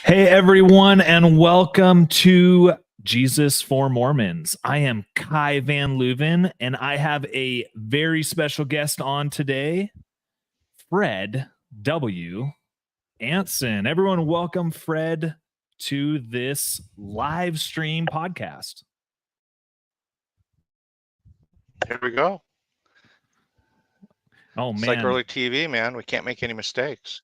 Hey, everyone, and welcome to Jesus for Mormons. I am Kai Van Leuven, and I have a very special guest on today, Fred W. Anson. Everyone, welcome Fred to this live stream podcast. Here we go. Oh, It's man. like early TV, man. We can't make any mistakes.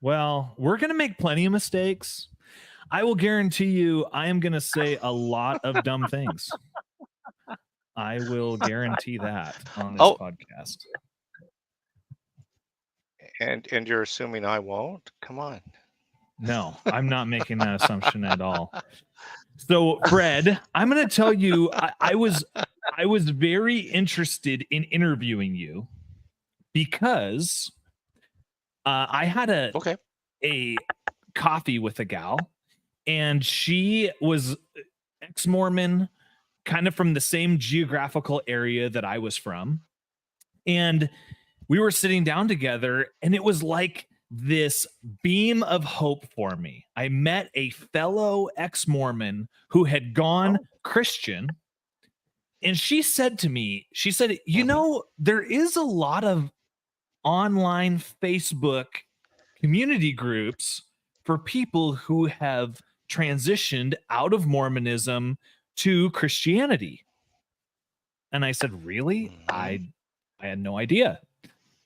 Well, we're going to make plenty of mistakes. I will guarantee you I am going to say a lot of dumb things. I will guarantee that on this podcast. And you're assuming I won't? Come on. No, I'm not making that assumption at all. So, Fred, I'm going to tell you, I was very interested in interviewing you because I had a coffee with a gal, and she was ex-Mormon, kind of from the same geographical area that I was from, and we were sitting down together, and it was like this beam of hope for me. I met a fellow ex-Mormon who had gone Christian, and she said to me, she said, you know, there is a lot of online Facebook community groups for people who have transitioned out of Mormonism to Christianity. And I said, really? I had no idea.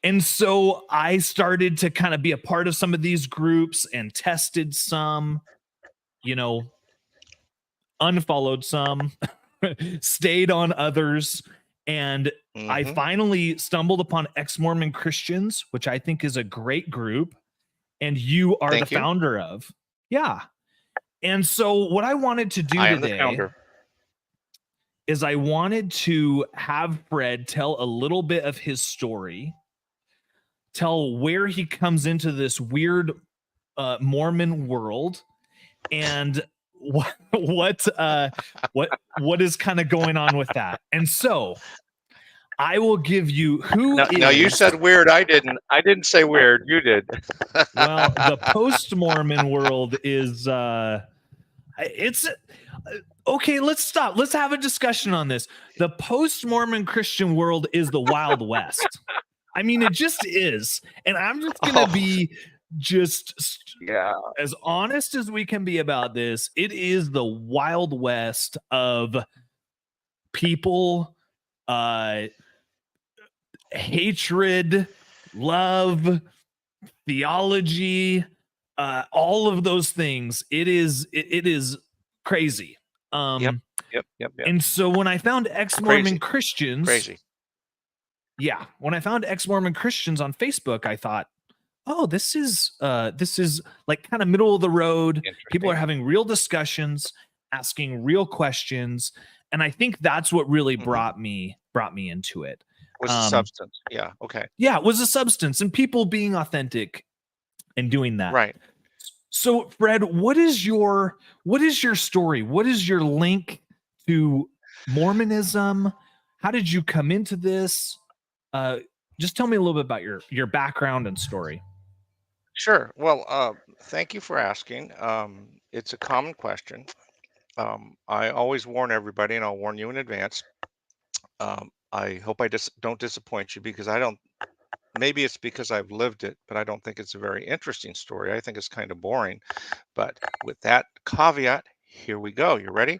And so I started to kind of be a part of some of these groups and tested some, you know, unfollowed some, stayed on others. And I finally stumbled upon Ex Mormon Christians, which I think is a great group. And you are the founder of. Yeah. And so what I wanted to do today is I wanted to have Fred tell a little bit of his story, tell where he comes into this weird Mormon world, and what is kind of going on with that. And so I will give you No, you said weird. I didn't say weird. You did. Well, the post-Mormon world is it's okay. Let's stop. Let's have a discussion on this. The post-Mormon Christian world is the Wild West. I mean, it just is. And I'm just going to be as honest as we can be about this. It is the Wild West of people, hatred, love, theology, all of those things. It is crazy. Yep. And so when I found Ex Mormon Christians, yeah, when I found Ex Mormon Christians on Facebook, I thought, oh, this is like kind of middle of the road. People are having real discussions, asking real questions, and I think that's what really brought me into it. Was a substance. Yeah. Okay. Yeah, it was a substance, and people being authentic and doing that. Right. So, Fred, what is your story? What is your link to Mormonism? How did you come into this? Just tell me a little bit about your background and story. Sure. Well, thank you for asking. It's a common question. I always warn everybody, and I'll warn you in advance. I hope I just don't disappoint you, because I don't. Maybe it's because I've lived it, but I don't think it's a very interesting story. I think it's kind of boring. But with that caveat, here we go. You ready?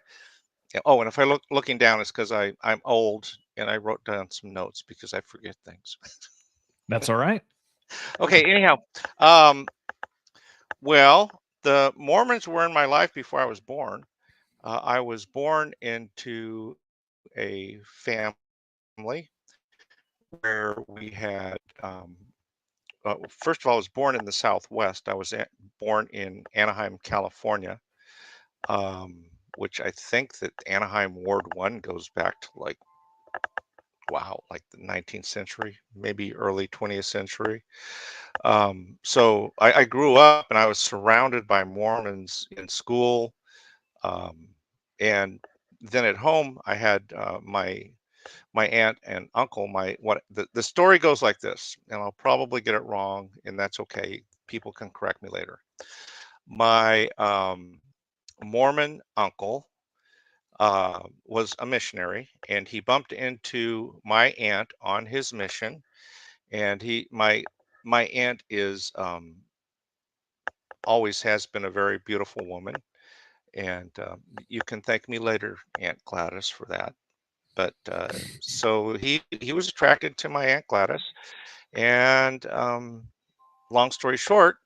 Oh, and if I looking down, it's because I'm old and I wrote down some notes because I forget things. That's all right. Okay. Anyhow, well, the Mormons were in my life before I was born. I was born into a family where we had, first of all, I was born in the Southwest. I was born in Anaheim, California, which I think that Anaheim Ward 1 goes back to like the 19th century, maybe early 20th century. So I grew up and I was surrounded by Mormons in school. And then at home, I had my aunt and uncle. The story goes like this, and I'll probably get it wrong, and that's okay. People can correct me later. My Mormon uncle was a missionary, and he bumped into my aunt on his mission. And my aunt is always has been a very beautiful woman, and you can thank me later, Aunt Gladys, for that. But so he was attracted to my Aunt Gladys, and long story short,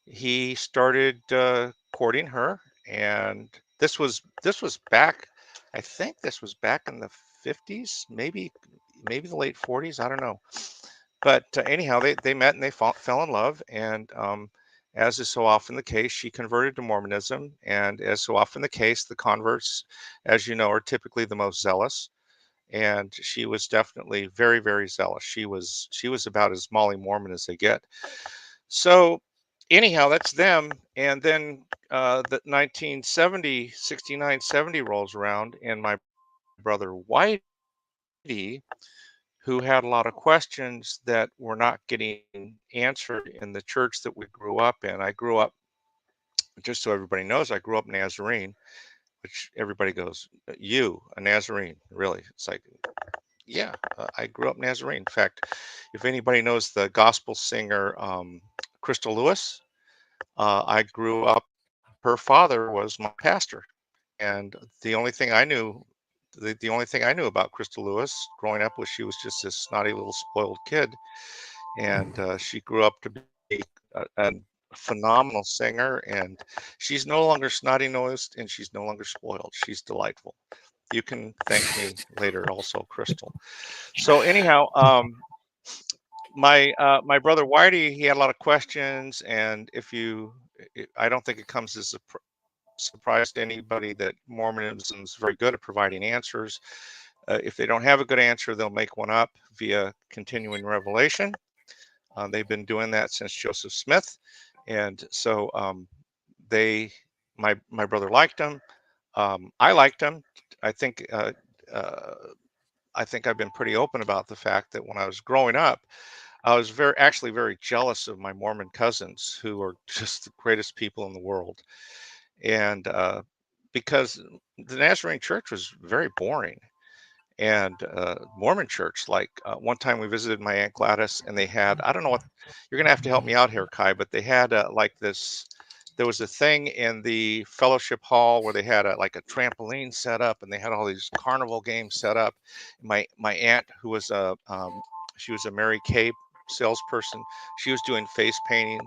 he started courting her, and this was back. I think this was back in the 50s, maybe the late 40s. I don't know. But anyhow, they met and they fell in love, and as is so often the case, she converted to Mormonism, and as so often the case, the converts, as you know, are typically the most zealous. And she was definitely very, very zealous. She was about as Molly Mormon as they get. So anyhow, that's them. And then the 1970, 69, 70 rolls around, and my brother Whitey, who had a lot of questions that were not getting answered in the church that we grew up in. I grew up, just so everybody knows, I grew up Nazarene, which everybody goes, you, a Nazarene, really? It's like, yeah, I grew up Nazarene. In fact, if anybody knows the gospel singer Crystal Lewis, I grew up, her father was my pastor. And the only thing I knew, the only thing I knew about Crystal Lewis growing up was she was just this snotty little spoiled kid. And she grew up to be a phenomenal singer. And she's no longer snotty nosed, and she's no longer spoiled. She's delightful. You can thank me later, also, Crystal. So anyhow, my brother Whitey, he had a lot of questions, and I don't think it comes as a surprise to anybody that Mormonism is very good at providing answers. If they don't have a good answer, they'll make one up via continuing revelation. They've been doing that since Joseph Smith, and so they, my brother liked him. I liked him. I think uh, I think I've been pretty open about the fact that when I was growing up, I was actually very jealous of my Mormon cousins, who are just the greatest people in the world. And because the Nazarene Church was very boring, and Mormon Church, like one time we visited my Aunt Gladys, and they had, I don't know what, you're gonna have to help me out here, Kai, but they had like this. There was a thing in the fellowship hall where they had like a trampoline set up, and they had all these carnival games set up. My aunt, who was she was a Mary Kay salesperson, she was doing face painting,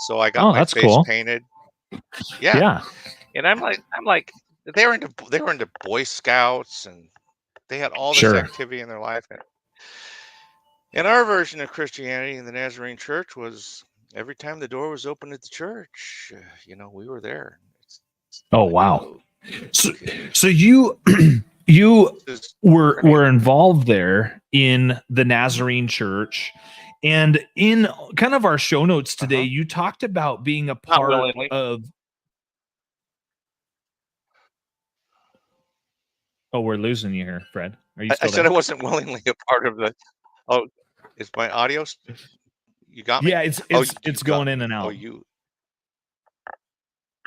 so I got Oh, my that's face cool. painted. Yeah, Yeah, and I'm like they were into Boy Scouts, and they had all this sure. activity in their life. And our version of Christianity in the Nazarene Church was every time the door was open at the church, we were there. It's Oh, like, wow. So, okay, so you you this is were pretty. involved there in the Nazarene Church, and in kind of our show notes today, Uh-huh. you talked about being a Not part willingly. of. Oh, we're losing you here, Fred. Are you I still said I there? wasn't willingly a part of the. Oh, is my audio? You got me? Yeah, it's Oh, it's you it's got going in me. and Oh, out. you.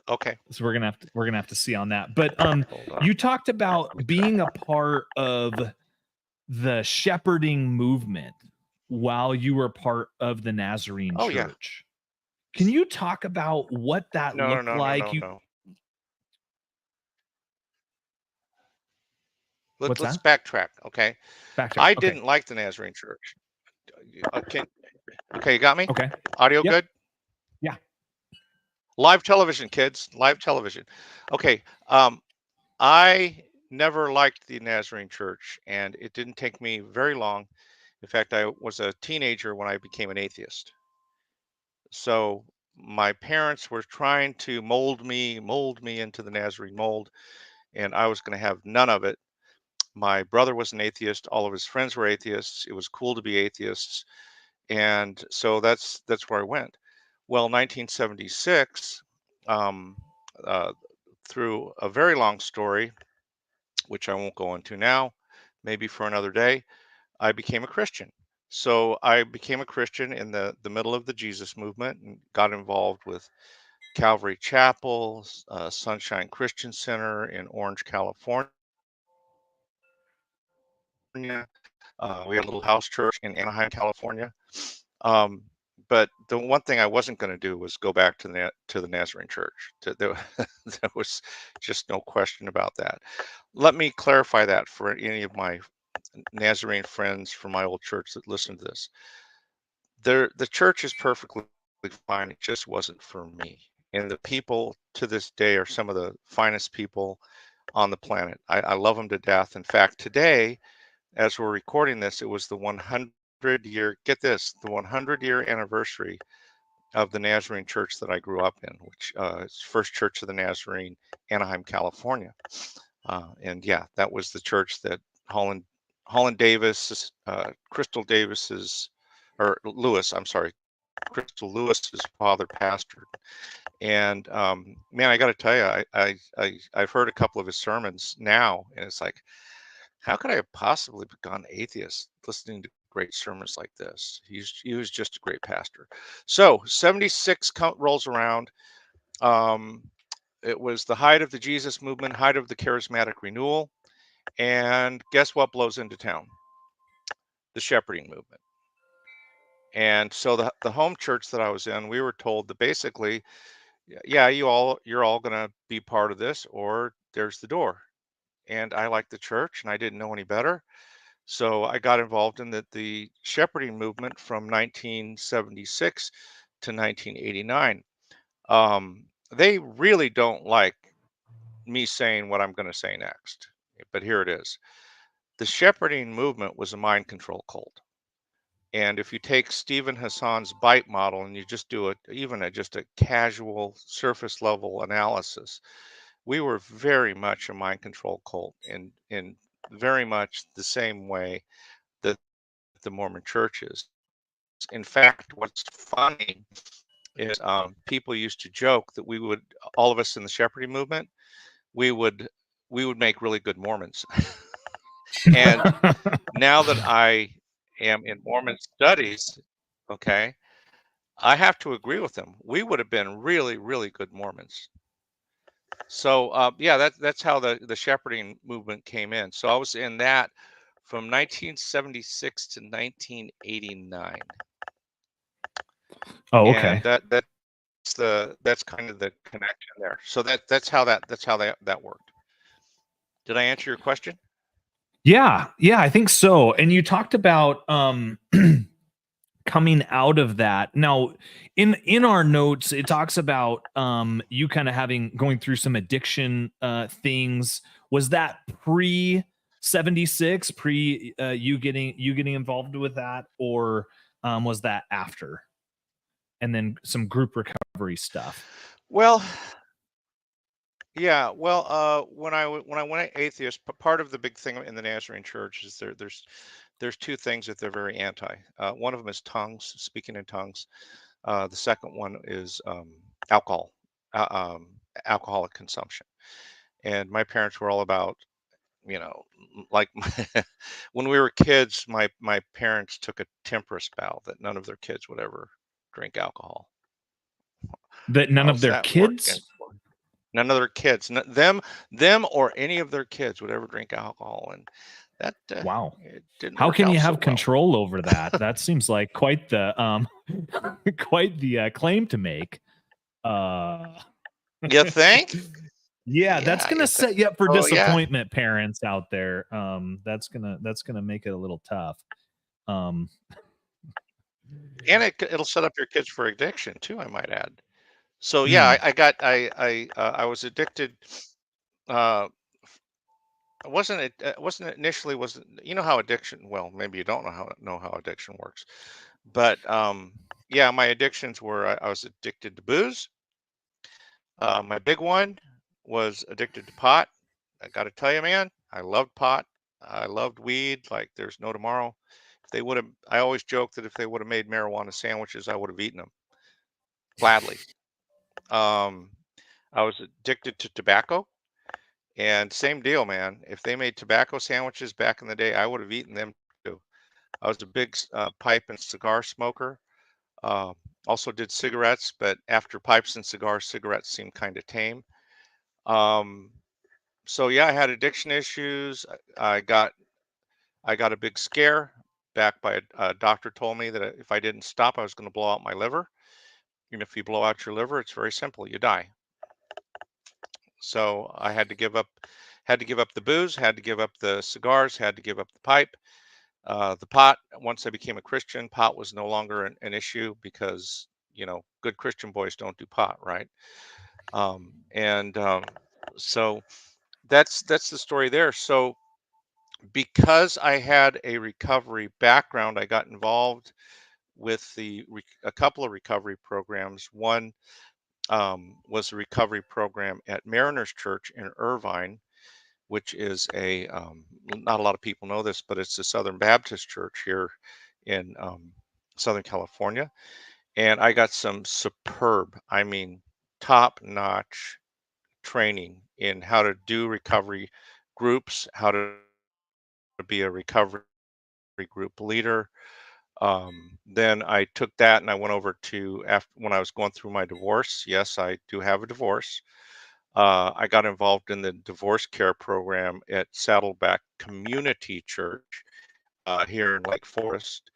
Okay. So we're gonna have to see on that. But Hold on. you talked Let me about try. being a part of the shepherding movement while you were part of the Nazarene Oh, yeah. Church. Can you talk about what that No, no, looked no, no, like? no, no. What's Let's that? backtrack. Okay. Backtrack. I Okay. didn't like the Nazarene Church. Okay, you got me? Okay. Audio Yep. good? Yeah. Live television, kids. Live television. Okay. I never liked the Nazarene Church, and it didn't take me very long. In fact, I was a teenager when I became an atheist. So my parents were trying to mold me into the Nazarene mold, and I was going to have none of it. My brother was an atheist. All of his friends were atheists. It was cool to be atheists, and so that's where I went. Well, 1976, um, uh, through a very long story, which I won't go into now, maybe for another day, I became a Christian. So I became a Christian in the middle of the Jesus movement, and got involved with Calvary Chapel, Sunshine Christian Center in Orange, California. We had a little house church in Anaheim, California. But the one thing I wasn't going to do was go back to the Nazarene Church. There was just no question about that. Let me clarify that for any of my Nazarene friends from my old church that listen to this. The church is perfectly fine. It just wasn't for me. And the people to this day are some of the finest people on the planet. I love them to death. In fact, today, as we're recording this, it was the 100-year, get this, the 100-year anniversary of the Nazarene Church that I grew up in, which is First Church of the Nazarene, Anaheim, California. And yeah, that was the church that Holland Davis, Crystal Davis's, or Lewis, I'm sorry, Crystal Lewis's father pastored. And man, I got to tell you, I've heard a couple of his sermons now, and it's like, how could I have possibly gone atheist listening to great sermons like this? He was just a great pastor. So 76 rolls around. It was the height of the Jesus movement, height of the charismatic renewal. And guess what blows into town? The shepherding movement. And so the home church that I was in, we were told that basically, yeah, you're all going to be part of this, or there's the door. And I liked the church, and I didn't know any better. So I got involved in the shepherding movement from 1976 to 1989. They really don't like me saying what I'm going to say next, but here it is. The shepherding movement was a mind control cult. And if you take Stephen Hassan's bite model and you just do it, even just a casual surface level analysis, we were very much a mind control cult in very much the same way that the Mormon Church is. In fact, what's funny is people used to joke that all of us in the shepherding movement, we would make really good Mormons. And now that I am in Mormon studies, okay, I have to agree with them. We would have been really, really good Mormons. So yeah, that's how the shepherding movement came in. So I was in that from 1976 to 1989. Oh, okay. And that's kind of the connection there. So that's how that worked. Did I answer your question? Yeah, I think so. And you talked about coming out of that. Now, in our notes, it talks about you kind of going through some addiction things. Was that pre 76, pre you getting involved with that, or was that after? And then some group recovery stuff. Well, yeah. Well, when I went atheist, part of the big thing in the Nazarene Church is there's two things that they're very anti. One of them is tongues, speaking in tongues. The second one is alcohol, alcoholic consumption. And my parents were all about, like when we were kids, my parents took a temperance vow that none of their kids would ever drink alcohol. That none of How's their that kids? working? None of their kids, them or any of their kids would ever drink alcohol, and that Wow. it didn't How work can out you so have well. control over that? That seems like quite the quite the claim to make. You think? Yeah, that's gonna You set you up for oh yeah, disappointment, parents out there. That's gonna make it a little tough. Um, and it'll set up your kids for addiction too, I might add. So yeah, mm, I was addicted. Uh, wasn't initially was you know how addiction, well, maybe you don't know how addiction works, but yeah, my addictions were I was addicted to booze. My big one was addicted to pot. I got to tell you, man, I loved pot. I loved weed like there's no tomorrow. If they would have, I always joke that if they would have made marijuana sandwiches, I would have eaten them gladly. um I was addicted to tobacco. And same deal, man. If they made tobacco sandwiches back in the day, I would have eaten them too. I was a big pipe and cigar smoker. Uh, Also did cigarettes, but after pipes and cigars, cigarettes seemed kind of tame. Um, so yeah, I had addiction issues. I got a big scare. Back by a doctor told me that if I didn't stop, I was going to blow out my liver. And if you blow out your liver, it's very simple. You die. So I had to give up the booze, had to give up the cigars, had to give up the pipe. The pot, once I became a Christian, pot was no longer an issue because, good Christian boys don't do pot, right? And so that's the story there. So because I had a recovery background, I got involved with a couple of recovery programs. One was a recovery program at Mariners Church in Irvine, which is not a lot of people know this, but it's a Southern Baptist church here in Southern California. And I got some superb, I mean, top notch training in how to do recovery groups, how to be a recovery group leader. Then I took that and I went over to, after when I was going through my divorce. Yes, I do have a divorce. I got involved in the divorce care program at Saddleback Community Church here in Lake Forest,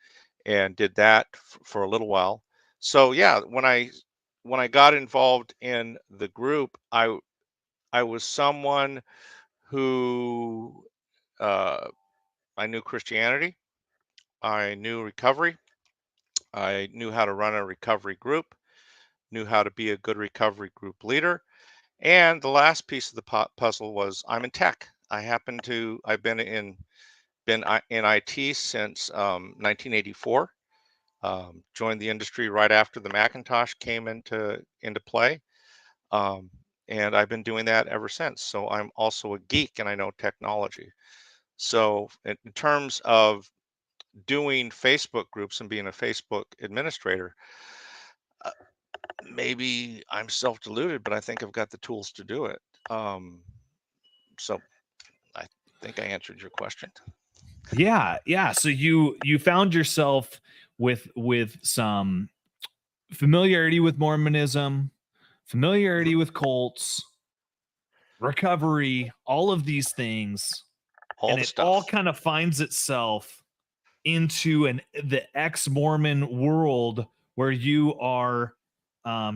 and did that for a little while. So yeah, when I got involved in the group, I was someone who uh, I knew Christianity, I knew recovery, I knew how to run a recovery group, knew how to be a good recovery group leader. And the last piece of the puzzle was I'm in tech. I've been in IT since 1984. Joined the industry right after the Macintosh came into play, um, and I've been doing that ever since. So I'm also a geek and I know technology. So in terms of doing Facebook groups and being a Facebook administrator, uh, maybe I'm self-deluded, but I think I've got the tools to do it. So I think I answered your question. Yeah. So you found yourself with some familiarity with Mormonism, Mhm. familiarity with cults, recovery, all of these things, All and the it all stuff. kind of finds itself into the Ex Mormon world where you are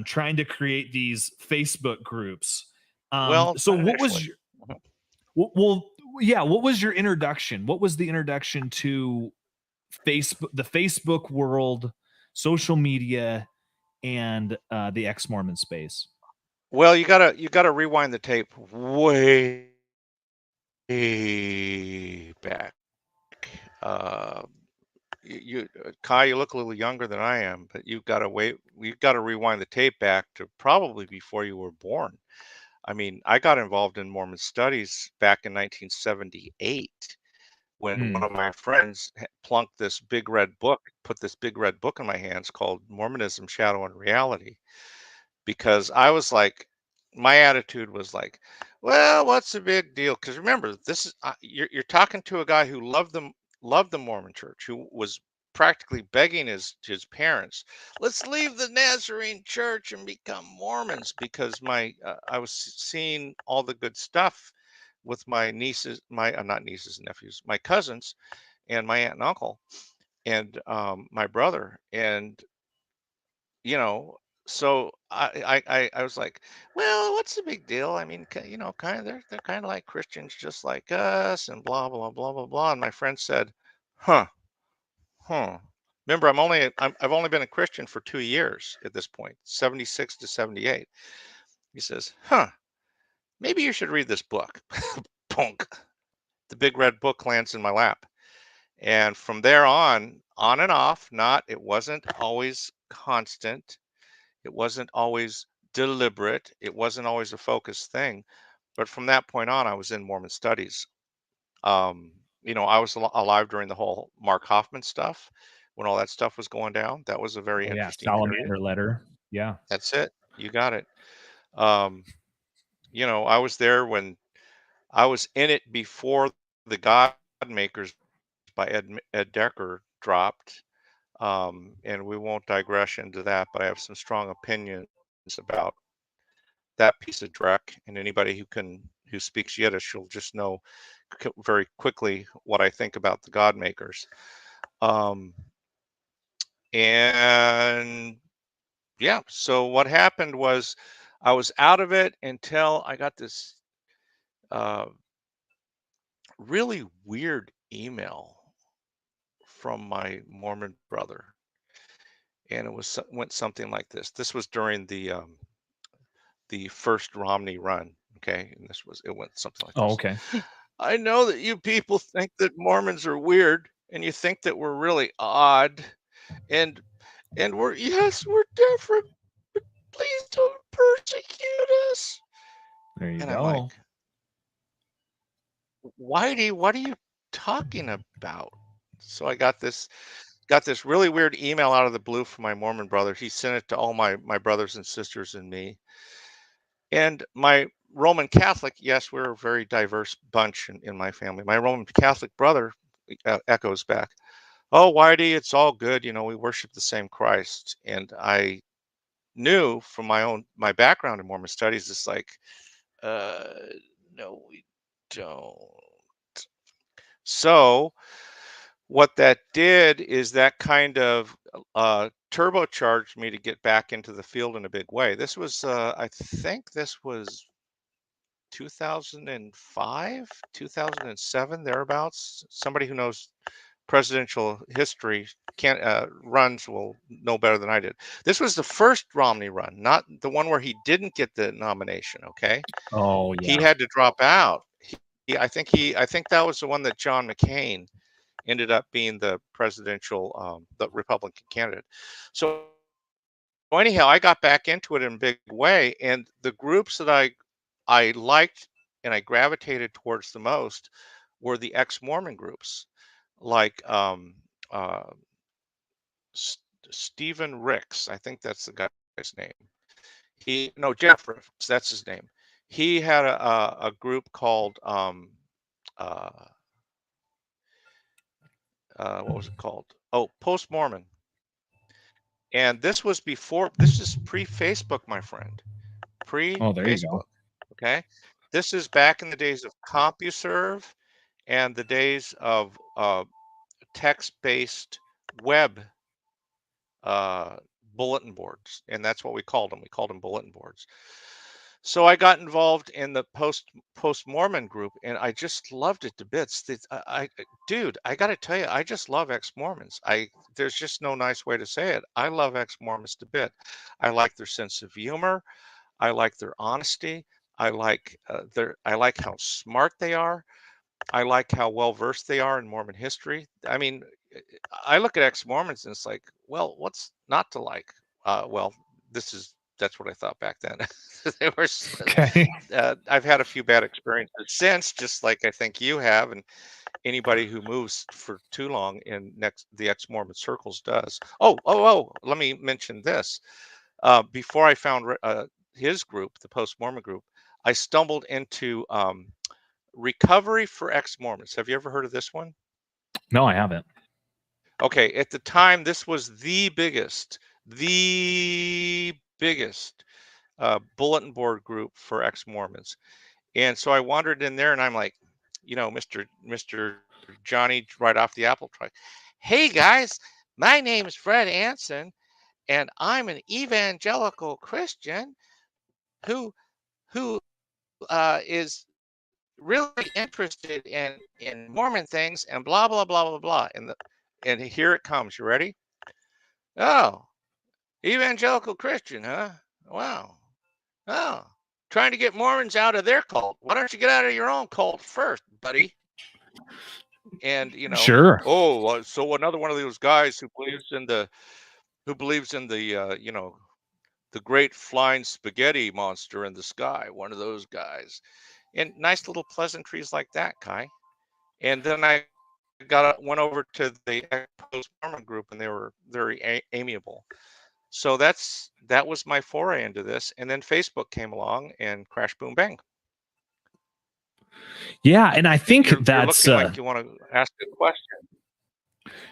trying to create these Facebook groups. Well, So not what was initially. your Mhm. well, yeah, what was your introduction? What was the introduction to Facebook, the Facebook world, social media, and the Ex Mormon space? Well, you gotta rewind the tape way back. Uh, Kai, you look a little younger than I am, but you've got to rewind the tape back to probably before you were born. I mean, I got involved in Mormon studies back in 1978 when one Mm. of my friends plunked this big red book, put this big red book in my hands called Mormonism, Shadow and Reality, because I was like, my attitude was like, well, what's the big deal? Because remember, this is you're talking to a guy who loved the Mormon Church, who was practically begging his parents, let's leave the Nazarene Church and become Mormons, because I was seeing all the good stuff with my nieces, my not nieces and nephews, my cousins, and my aunt and uncle, and my brother, and you know, so I was like, well, what's the big deal? I mean, kind of they're kind of like Christians, just like us, and blah blah blah blah blah. And my friend said, huh, huh. Remember, I've only been a Christian for 2 years at this point, 76 to 78. He says, huh, maybe you should read this book. Punk. The big red book lands in my lap. And from there on and off, it wasn't always constant. It wasn't always deliberate. It wasn't always a focused thing. But from that point on, I was in Mormon studies. Um, I was alive during the whole Mark Hoffman stuff when all that stuff was going down. That was a very Oh yeah, interesting period. salamander letter. Yeah. That's it. You got it. Um, I was there when I was in it before the God Makers by Ed Decker dropped. and we won't digress into that, but I have some strong opinions about that piece of dreck, and anybody who speaks Yiddish will just know very quickly what I think about the God makers. And yeah, so what happened was I was out of it until I got this really weird email from my Mormon brother, and went something like this. This was during the first Romney run, okay, and it went something like Oh, this. okay. I know that you people think that Mormons are weird, and you think that we're really odd, and we're different, but please don't persecute us. There you And I'm like, go. Whitey, what are you talking about? So I got this really weird email out of the blue from my Mormon brother. He sent it to all my brothers and sisters and me. And my Roman Catholic, yes, we're a very diverse bunch in my family. My Roman Catholic brother echoes back, "Oh, Whitey, it's all good. You know, we worship the same Christ." And I knew from my background in Mormon studies, it's like, uh, no, we don't. So what that did is that kind of turbocharged me to get back into the field in a big way. This was, I think this was 2005, 2007, thereabouts. Somebody who knows presidential history runs will know better than I did. This was the first Romney run, not the one where he didn't get the nomination. Okay, Oh, he yeah. had to drop out. I think that was the one that John McCain ended up being the the Republican candidate. So anyhow, I got back into it in a big way, and the groups that I liked and I gravitated towards the most were the ex-Mormon groups, like uh, S- Stephen Ricks. I think that's the guy's name. Jeff Ricks. That's his name. He had a group called uh, what was it called? Oh, Post Mormon. And this is pre-Facebook, my friend. Oh, there you go. Pre-Facebook. Okay. This is back in the days of CompuServe and the days of text-based web uh, bulletin boards. And that's what we called them. We called them bulletin boards. So I got involved in the post Mormon group, and I just loved it to bits. Dude, I got to tell you, I just love ex Mormons. There's just no nice way to say it. I love ex Mormons to bit. I like their sense of humor. I like their honesty. I like how smart they are. I like how well versed they are in Mormon history. I mean, I look at ex Mormons and it's like, well, what's not to like? Well, that's what I thought back then. They were Okay. I've had a few bad experiences since, just like I think you have, and anybody who moves for too long in the ex-Mormon circles does. Oh, let me mention this. Before I found his group, the post-Mormon group, I stumbled into Recovery for Ex-Mormons. Have you ever heard of this one? No, I haven't. Okay, at the time, this was the biggest bulletin board group for ex-Mormons. And so I wandered in there and I'm like, Mr. Johnny right off the apple truck. "Hey guys, my name is Fred Anson, and I'm an evangelical Christian who is really interested in Mormon things and blah blah blah blah blah." And here it comes. You ready? "Oh, evangelical Christian, huh? Wow. Oh, trying to get Mormons out of their cult. Why don't you get out of your own cult first, buddy?" And Sure. so another one of those guys who believes in the great flying spaghetti monster in the sky, one of those guys, and nice little pleasantries like that, Kai. And then I went over to the post Mormon group, and they were very amiable. So that was my foray into this, and then Facebook came along and crash boom bang. Yeah, and I think You're that's looking like you want to ask a question.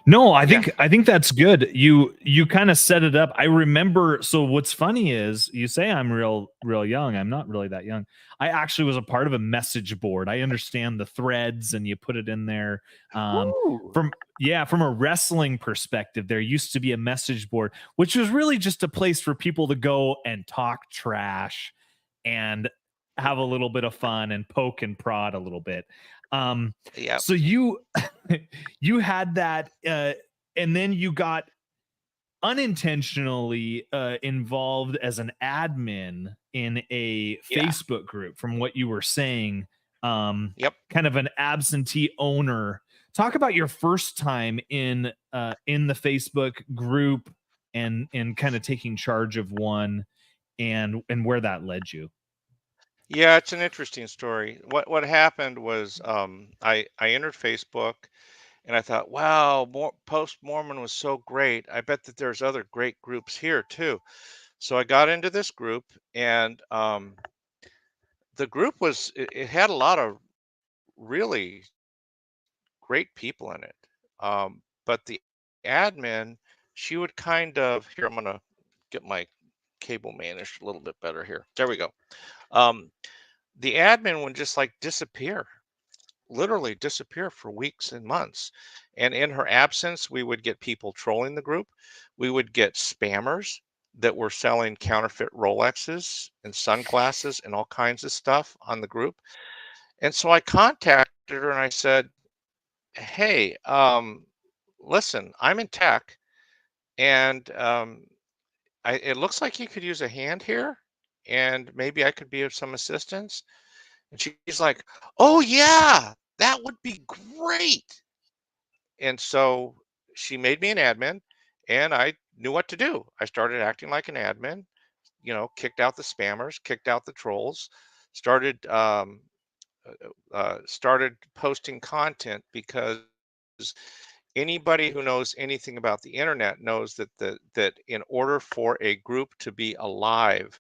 No, I Yeah. think that's good. You kind of set it up. I remember. So what's funny is you say I'm real young. I'm not really that young. I actually was a part of a message board. I understand the threads, and you put it in there. Ooh. From a wrestling perspective, there used to be a message board, which was really just a place for people to go and talk trash and have a little bit of fun and poke and prod a little bit. Um, Yep. so you you had that, and then you got unintentionally involved as an admin in a Yeah. Facebook group, from what you were saying. Yep. Kind of an absentee owner. Talk about your first time in the Facebook group, and kind of taking charge of one, and where that led you. Yeah, it's an interesting story. What happened was I entered Facebook and I thought, wow, post Mormon was so great. I bet that there's other great groups here too. So I got into this group, and the group it had a lot of really great people in it. But the admin, she would kind of, here, I'm gonna get my cable managed a little bit better here. There we go. Um, the admin would just like disappear, literally disappear for weeks and months. And in her absence, we would get people trolling the group. We would get spammers that were selling counterfeit Rolexes and sunglasses and all kinds of stuff on the group. And so I contacted her and I said, hey, listen, I'm in tech, and it looks like you could use a hand here, and maybe I could be of some assistance. And she's like, oh, yeah, that would be great. And so she made me an admin, and I knew what to do. I started acting like an admin, kicked out the spammers, kicked out the trolls, started started posting content, because anybody who knows anything about the internet knows that in order for a group to be alive,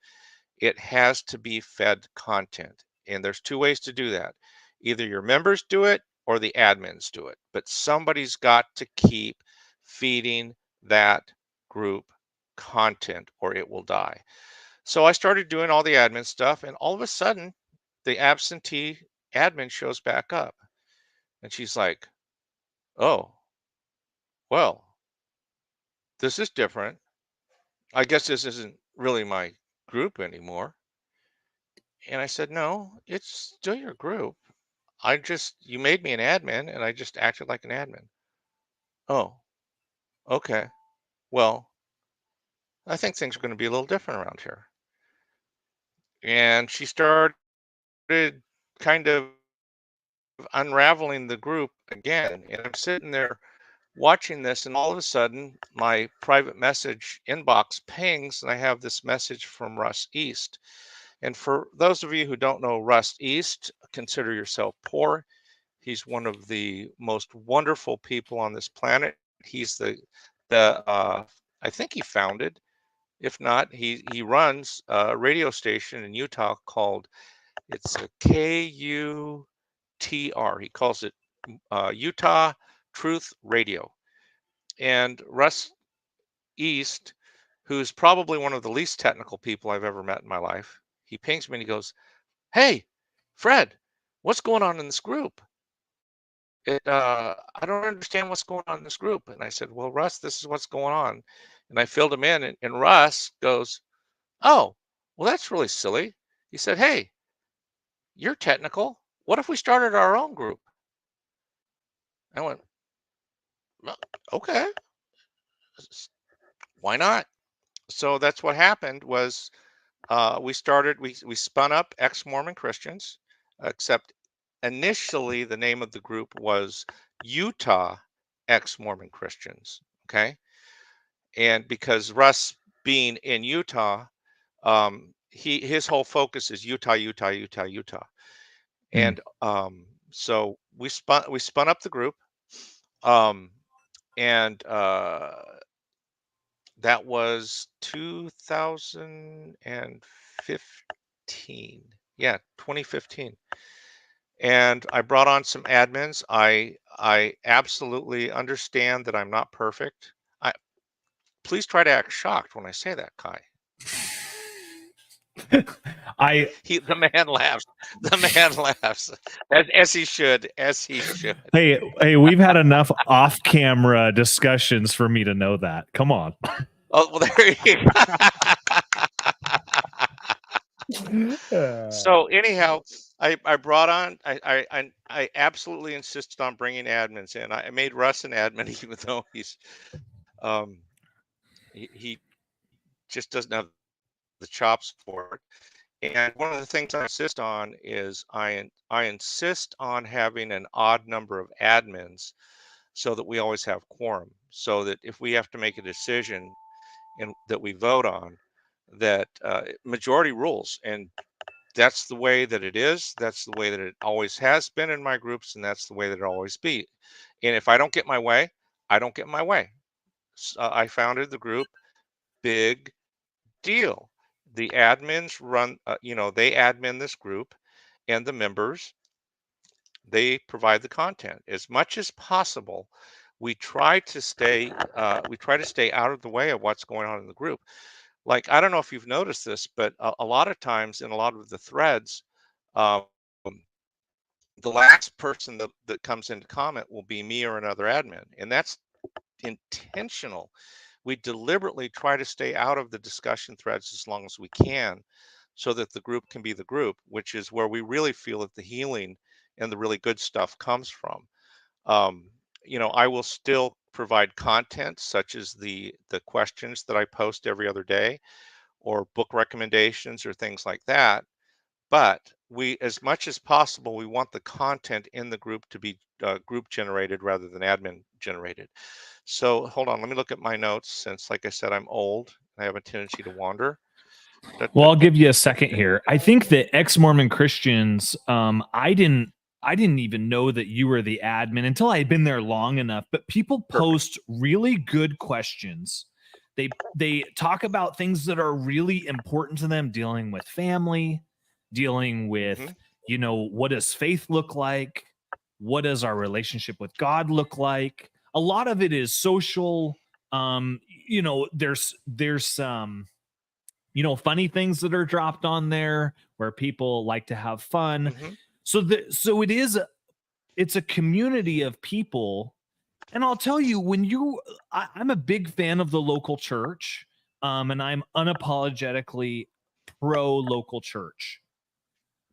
it has to be fed content. And there's two ways to do that. Either your members do it or the admins do it. But somebody's got to keep feeding that group content or it will die. So I started doing all the admin stuff, and all of a sudden, the absentee admin shows back up. And she's like, oh, well, this is different. I guess this isn't really my group anymore. And I said, no, it's still your group. You made me an admin and I just acted like an admin. Oh, okay. Well, I think things are going to be a little different around here. And she started kind of unraveling the group again. And I'm sitting there watching this, and all of a sudden, my private message inbox pings, and I have this message from Russ East. And for those of you who don't know Russ East, consider yourself poor. He's one of the most wonderful people on this planet. He's the I think he founded, if not, he runs a radio station in Utah called, it's a KUTR. He calls it Utah Truth Radio. And Russ East, who's probably one of the least technical people I've ever met in my life, he pings me and he goes, hey, Fred, what's going on in this group? I don't understand what's going on in this group. And I said, well, Russ, this is what's going on. And I filled him in, and Russ goes, oh, well, that's really silly. He said, hey, you're technical. What if we started our own group? I went, well, okay, why not? So that's what happened was we spun up Ex Mormon Christians, except initially the name of the group was Utah Ex Mormon Christians. Okay. And because Russ being in Utah, his whole focus is Utah, Utah, Utah, Utah. Hmm. And so we spun up the group, um, and that was 2015. Yeah, 2015. and I brought on some admins. I absolutely understand that I'm not perfect. I Please try to act shocked when I say that, Kai. The man laughs. The man laughs, as he should, as he should. Hey, we've had enough off-camera discussions for me to know that. Come on. Oh, well, there you go. So anyhow, I brought on I absolutely insisted on bringing admins in. I made Russ an admin, even though um he just doesn't have the chops for it. And one of the things I insist on is I insist on having an odd number of admins so that we always have quorum. So that if we have to make a decision and that we vote on, that majority rules, and that's the way that it is. That's the way that it always has been in my groups, and that's the way that it always be. And if I don't get my way, I don't get my way. I founded the group. Big deal. The admins run, they admin this group, and the members, they provide the content as much as possible. We try to stay out of the way of what's going on in the group. Like, I don't know if you've noticed this, but a lot of times in a lot of the threads, um, the last person that comes in to comment will be me or another admin, and that's intentional. We deliberately try to stay out of the discussion threads as long as we can, so that the group can be the group, which is where we really feel that the healing and the really good stuff comes from. Um, I will still provide content such as the questions that I post every other day, or book recommendations or things like that. But we, as much as possible, we want the content in the group to be group generated rather than admin generated. So hold on, let me look at my notes, since, like I said, I'm old. I have a tendency to wander. Well, I'll give you a second here. I think that Ex Mormon Christians, I didn't even know that you were the admin until I had been there long enough. But people post really good questions. They talk about things that are really important to them, dealing with family, dealing with, what does faith look like? What does our relationship with God look like? A lot of it is social. There's some funny things that are dropped on there where people like to have fun. So it's a community of people. And I'll tell you, I'm a big fan of the local church, and I'm unapologetically pro local church.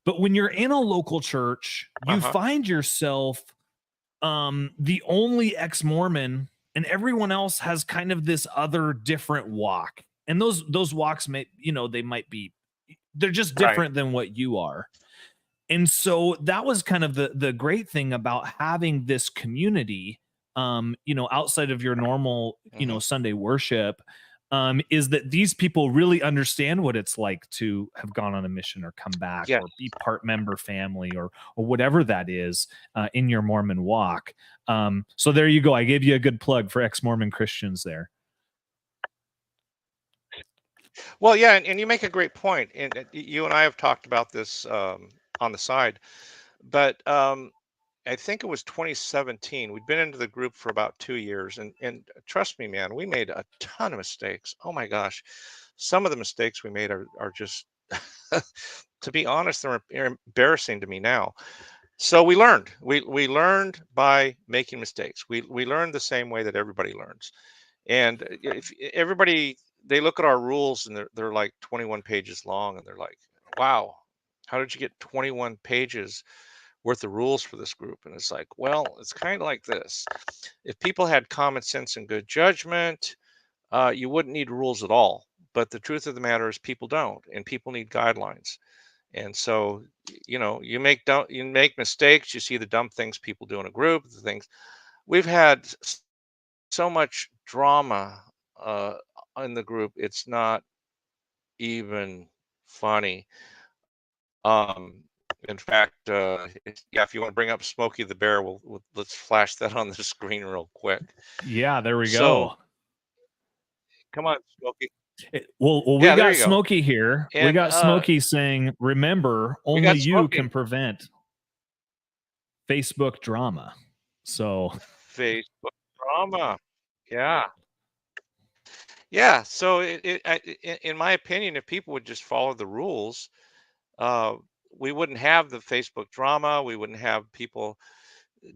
But when you're in a local church, you find yourself the only ex-Mormon, and everyone else has kind of this other different walk. And those walks they're just different than what you are. And so that was kind of the great thing about having this community, outside of your normal, Sunday worship, is that these people really understand what it's like to have gone on a mission or come back, or be part member family, or whatever that is in your Mormon walk. So there you go. I gave you a good plug for Ex-Mormon Christians there. Well, yeah, and you make a great point. And you and I have talked about this on the side, but I think it was 2017. We'd been into the group for about 2 years, and trust me, man, we made a ton of mistakes. Oh my gosh, some of the mistakes we made are just, to be honest, they're embarrassing to me now. So we learned. We learned by making mistakes. We learned the same way that everybody learns. And if everybody, they look at our rules and they're like 21 pages long, and they're like, wow, how did you get 21 pages worth of rules for this group? And it's like, well, it's kind of like this. If people had common sense and good judgment, you wouldn't need rules at all. But the truth of the matter is, people don't, and people need guidelines. And so, you make mistakes. You see the dumb things people do in a group. The things we've had so much drama in the group, it's not even funny. In fact, if you want to bring up Smokey the Bear, let's flash that on the screen real quick. Yeah, there we go. Come on, Smokey. Well, we got Smokey here. And, we got Smokey saying, "Remember, only you Smokey. can prevent." Facebook drama. So Facebook drama. Yeah. Yeah. So in my opinion, if people would just follow the rules, uh, we wouldn't have the Facebook drama. We wouldn't have people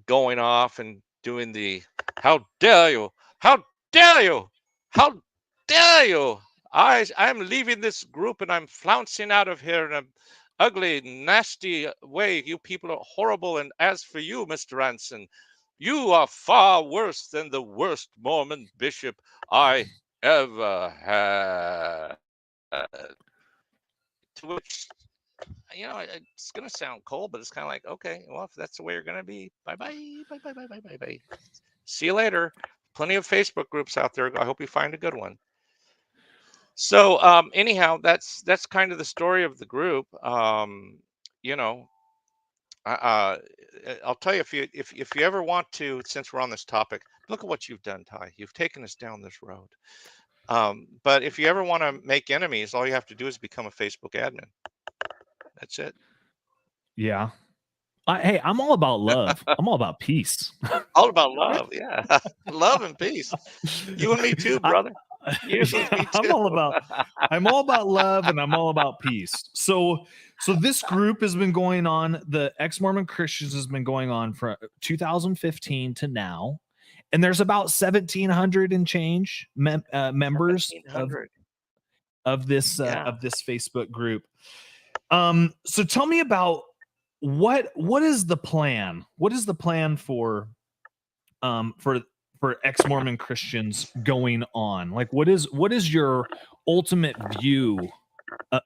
going off and doing the "How dare you? How dare you? How dare you? I'm leaving this group and I'm flouncing out of here in an ugly, nasty way. You people are horrible. And as for you, Mr. Anson, you are far worse than the worst Mormon bishop I ever had." To which, it's going to sound cold, but it's kind of like, okay, well, if that's the way you're going to be, bye bye, bye bye, bye bye, bye bye. See you later. Plenty of Facebook groups out there. I hope you find a good one. So, anyhow, that's kind of the story of the group. You know, I'll tell you, if you ever want to, since we're on this topic, look at what you've done, Ty. You've taken us down this road. But if you ever want to make enemies, all you have to do is become a Facebook admin. That's it. yeah. Hey, I'm all about love. I'm all about peace. All about love, yeah. Love and peace. You and me too, brother. You and me too. I'm all about love, and I'm all about peace. So this group has been going on. The Ex Mormon Christians has been going on from 2015 to now, and there's about 1,700 and change members 1,700. of this Yeah. Facebook group. So tell me about what is the plan? What is the plan for Ex Mormon Christians going on? Like, what is your ultimate view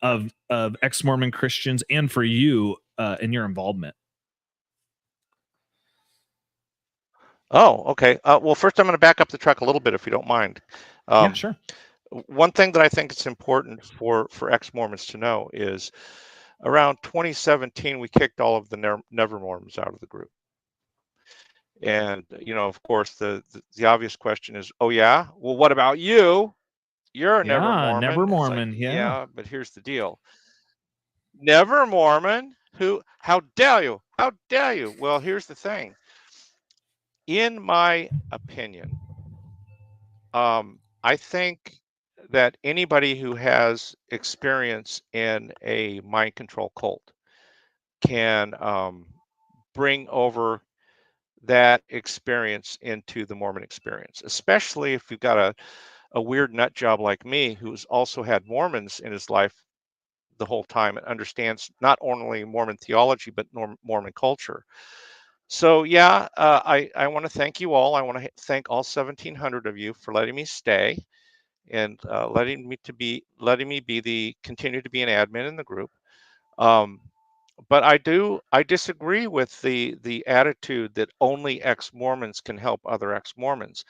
of Ex Mormon Christians, and for you in your involvement? Oh, okay. Well, first I'm going to back up the truck a little bit, if you don't mind. Yeah, sure. One thing that I think it's important for ex-Mormons to know is around 2017, we kicked all of the Never Mormons out of the group. And, of course, the obvious question is, oh, yeah? Well, what about you? You're a Never Mormon. Never Mormon. Like, yeah, but here's the deal. Never Mormon? How dare you? How dare you? Well, here's the thing. In my opinion, I think that anybody who has experience in a mind control cult can bring over that experience into the Mormon experience, especially if you've got a weird nut job like me who's also had Mormons in his life the whole time and understands not only Mormon theology but Mormon culture. So yeah, I want to thank you all. I want to thank all 1,700 of you for letting me stay and letting me continue to be an admin in the group. But I disagree with the attitude that only ex-Mormons can help other ex-Mormons.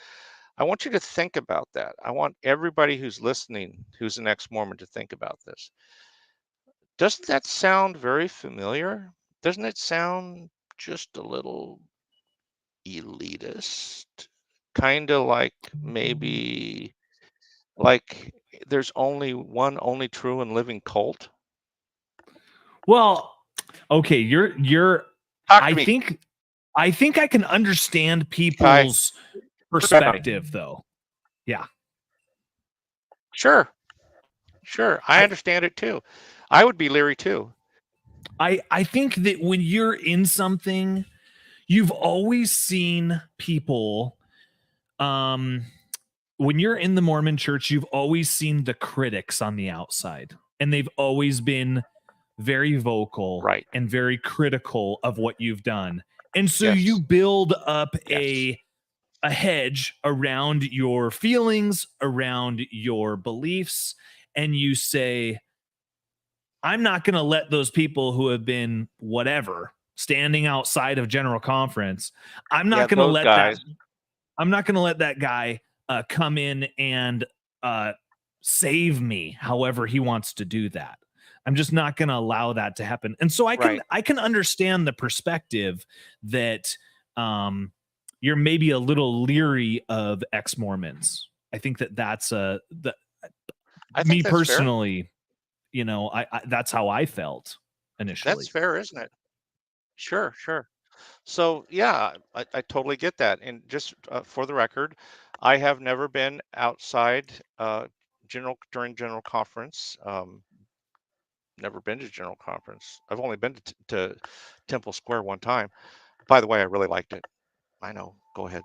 I want you to think about that. I want everybody who's listening, who's an ex-Mormon, to think about this. Doesn't that sound very familiar? Doesn't it sound just a little elitist? Kind of like maybe like there's only one only true and living cult? Well, okay, you're Talk to I me. think I can understand people's perspective, though. Yeah. Sure. I understand it too. I would be leery too. I think that when you're in something, you've always seen people, when you're in the Mormon church, you've always seen the critics on the outside, and they've always been very vocal, right, and very critical of what you've done. And so yes, you build up yes, a hedge around your feelings, around your beliefs, and you say, I'm not going to let those people who have been whatever standing outside of General Conference, I'm not going to let guys. I'm not going to let that guy come in and save me however he wants to do that. I'm just not going to allow that to happen. And so I can understand the perspective that you're maybe a little leery of ex-Mormons. I think that's me personally, I that's how I felt initially. That's fair, isn't it? Sure. So yeah, I totally get that. And just for the record, I have never been outside during general conference. Never been to general conference. I've only been to Temple Square one time. By the way, I really liked it. I know. Go ahead,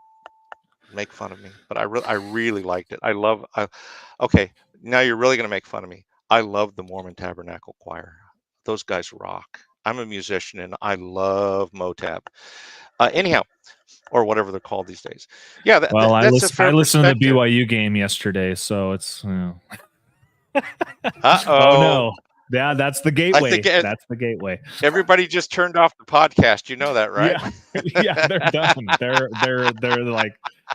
make fun of me, but I really liked it. Okay, now you're really gonna make fun of me. I love the Mormon Tabernacle Choir. Those guys rock. I'm a musician and I love Motab. Anyhow, or whatever they're called these days. Yeah, Well, that's a I fair listened to the perspective. BYU game yesterday, so it's oh Uh-oh. no. Yeah, that's the I think gateway. That's the gateway. everybody just turned off the podcast. You know that, right? Yeah. Yeah, they're done. They're like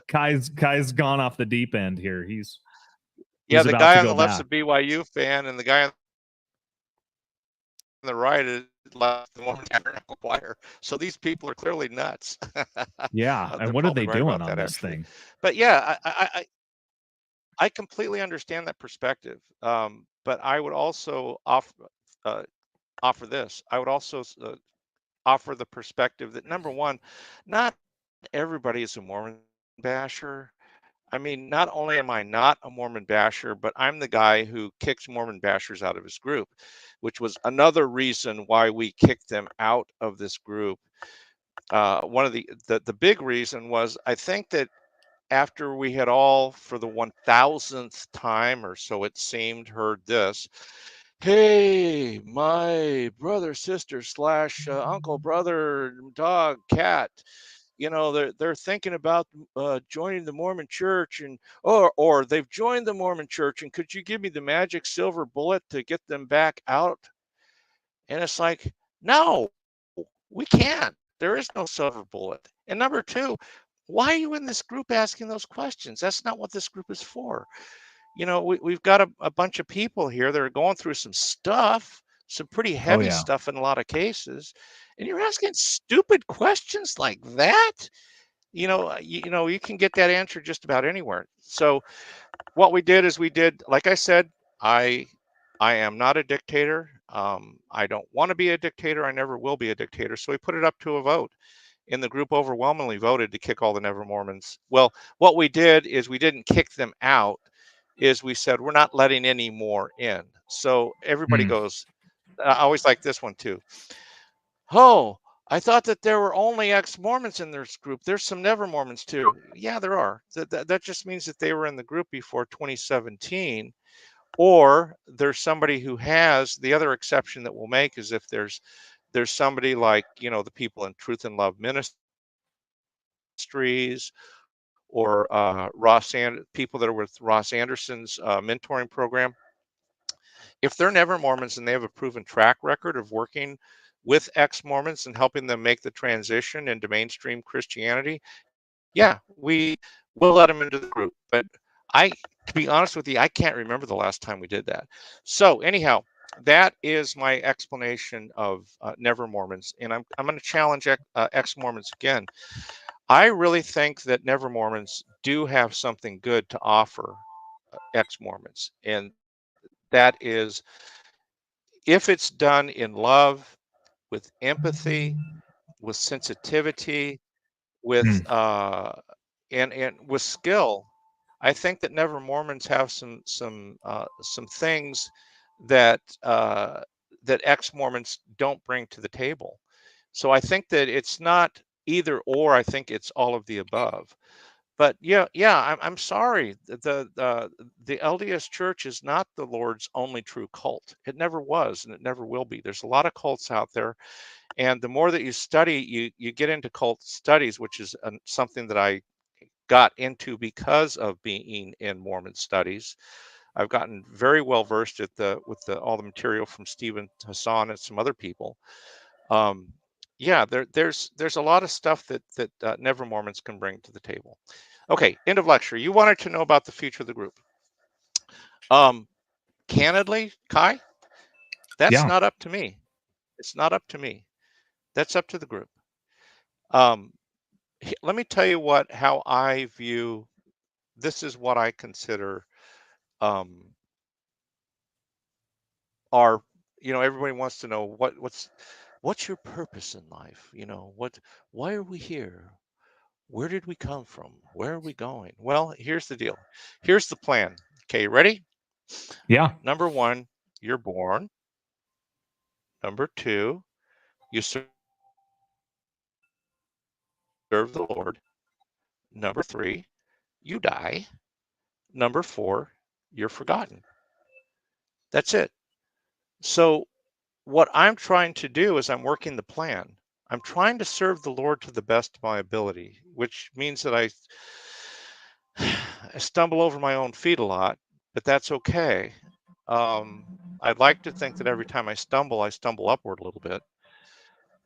Kai's gone off the deep end here. He's Yeah, the about to guy on go the left's back. a BYU fan, and the guy on the right is left the Mormon Tabernacle Choir. So these people are clearly nuts. Yeah. And They're what are probably they right doing about on that, this actually. thing? But yeah, I completely understand that perspective. But I would also offer this. I would also offer the perspective that number one, not everybody is a Mormon basher. I mean, not only am I not a Mormon basher, but I'm the guy who kicks Mormon bashers out of his group, which was another reason why we kicked them out of this group. One of the big reason was I think that after we had all, for the 1000th time or so it seemed, heard this, hey, my brother, sister, slash uncle, brother, dog, cat, they're thinking about joining the Mormon Church, and or they've joined the Mormon Church, and could you give me the magic silver bullet to get them back out? And it's like, no, we can't. There is no silver bullet. And number two, why are you in this group asking those questions? That's not what this group is for. We've got a bunch of people here that are going through some stuff, some pretty Oh heavy yeah. stuff in a lot of cases, and you're asking stupid questions like that. You can get that answer just about anywhere. So what we did is like I said, I I am not a dictator. I don't want to be a dictator. I never will be a dictator. So we put it up to a vote, and the group overwhelmingly voted to kick all the Never Mormons. Well, what we did is we didn't kick them out. Is we said we're not letting any more in. So everybody Hmm. goes. I always like this one too. Oh, I thought that there were only ex-Mormons in this group. There's some Never Mormons too. Yeah, there are. That just means that they were in the group before 2017, or there's somebody who has. The other exception that we'll make is if there's somebody like the people in Truth and Love Ministries, or people that are with Ross Anderson's mentoring program. If they're Never Mormons and they have a proven track record of working with ex-Mormons and helping them make the transition into mainstream Christianity, yeah, we'll let them into the group. But to be honest with you, I can't remember the last time we did that. So anyhow, that is my explanation of Never Mormons, and I'm going to challenge ex-Mormons again. I really think that Never Mormons do have something good to offer ex-Mormons, and that is, if it's done in love, with empathy, with sensitivity, with Hmm. and with skill. I think that Never Mormons have some things that that ex-Mormons don't bring to the table. So I think that it's not either or. I think it's all of the above. But yeah, I'm sorry. The LDS Church is not the Lord's only true cult. It never was, and it never will be. There's a lot of cults out there, and the more that you study, you get into cult studies, which is something that I got into because of being in Mormon studies. I've gotten very well versed all the material from Stephen Hassan and some other people. Um, yeah, there's a lot of stuff that Never Mormons can bring to the table. Okay, end of lecture. You wanted to know about the future of the group. Candidly, Kai, that's Yeah. not up to me. It's not up to me. That's up to the group. Um, Let me tell you how I view. This is what I consider um, our. Everybody wants to know what's what's your purpose in life? Why are we here? Where did we come from? Where are we going? Well, here's the deal. Here's the plan. Okay, ready? Yeah. Number one, you're born. Number two, you serve the Lord. Number three, you die. Number four, you're forgotten. That's it. So, what I'm trying to do is I'm working the plan. I'm trying to serve the Lord to the best of my ability, which means that I stumble over my own feet a lot, but that's okay. I'd like to think that every time I stumble upward a little bit.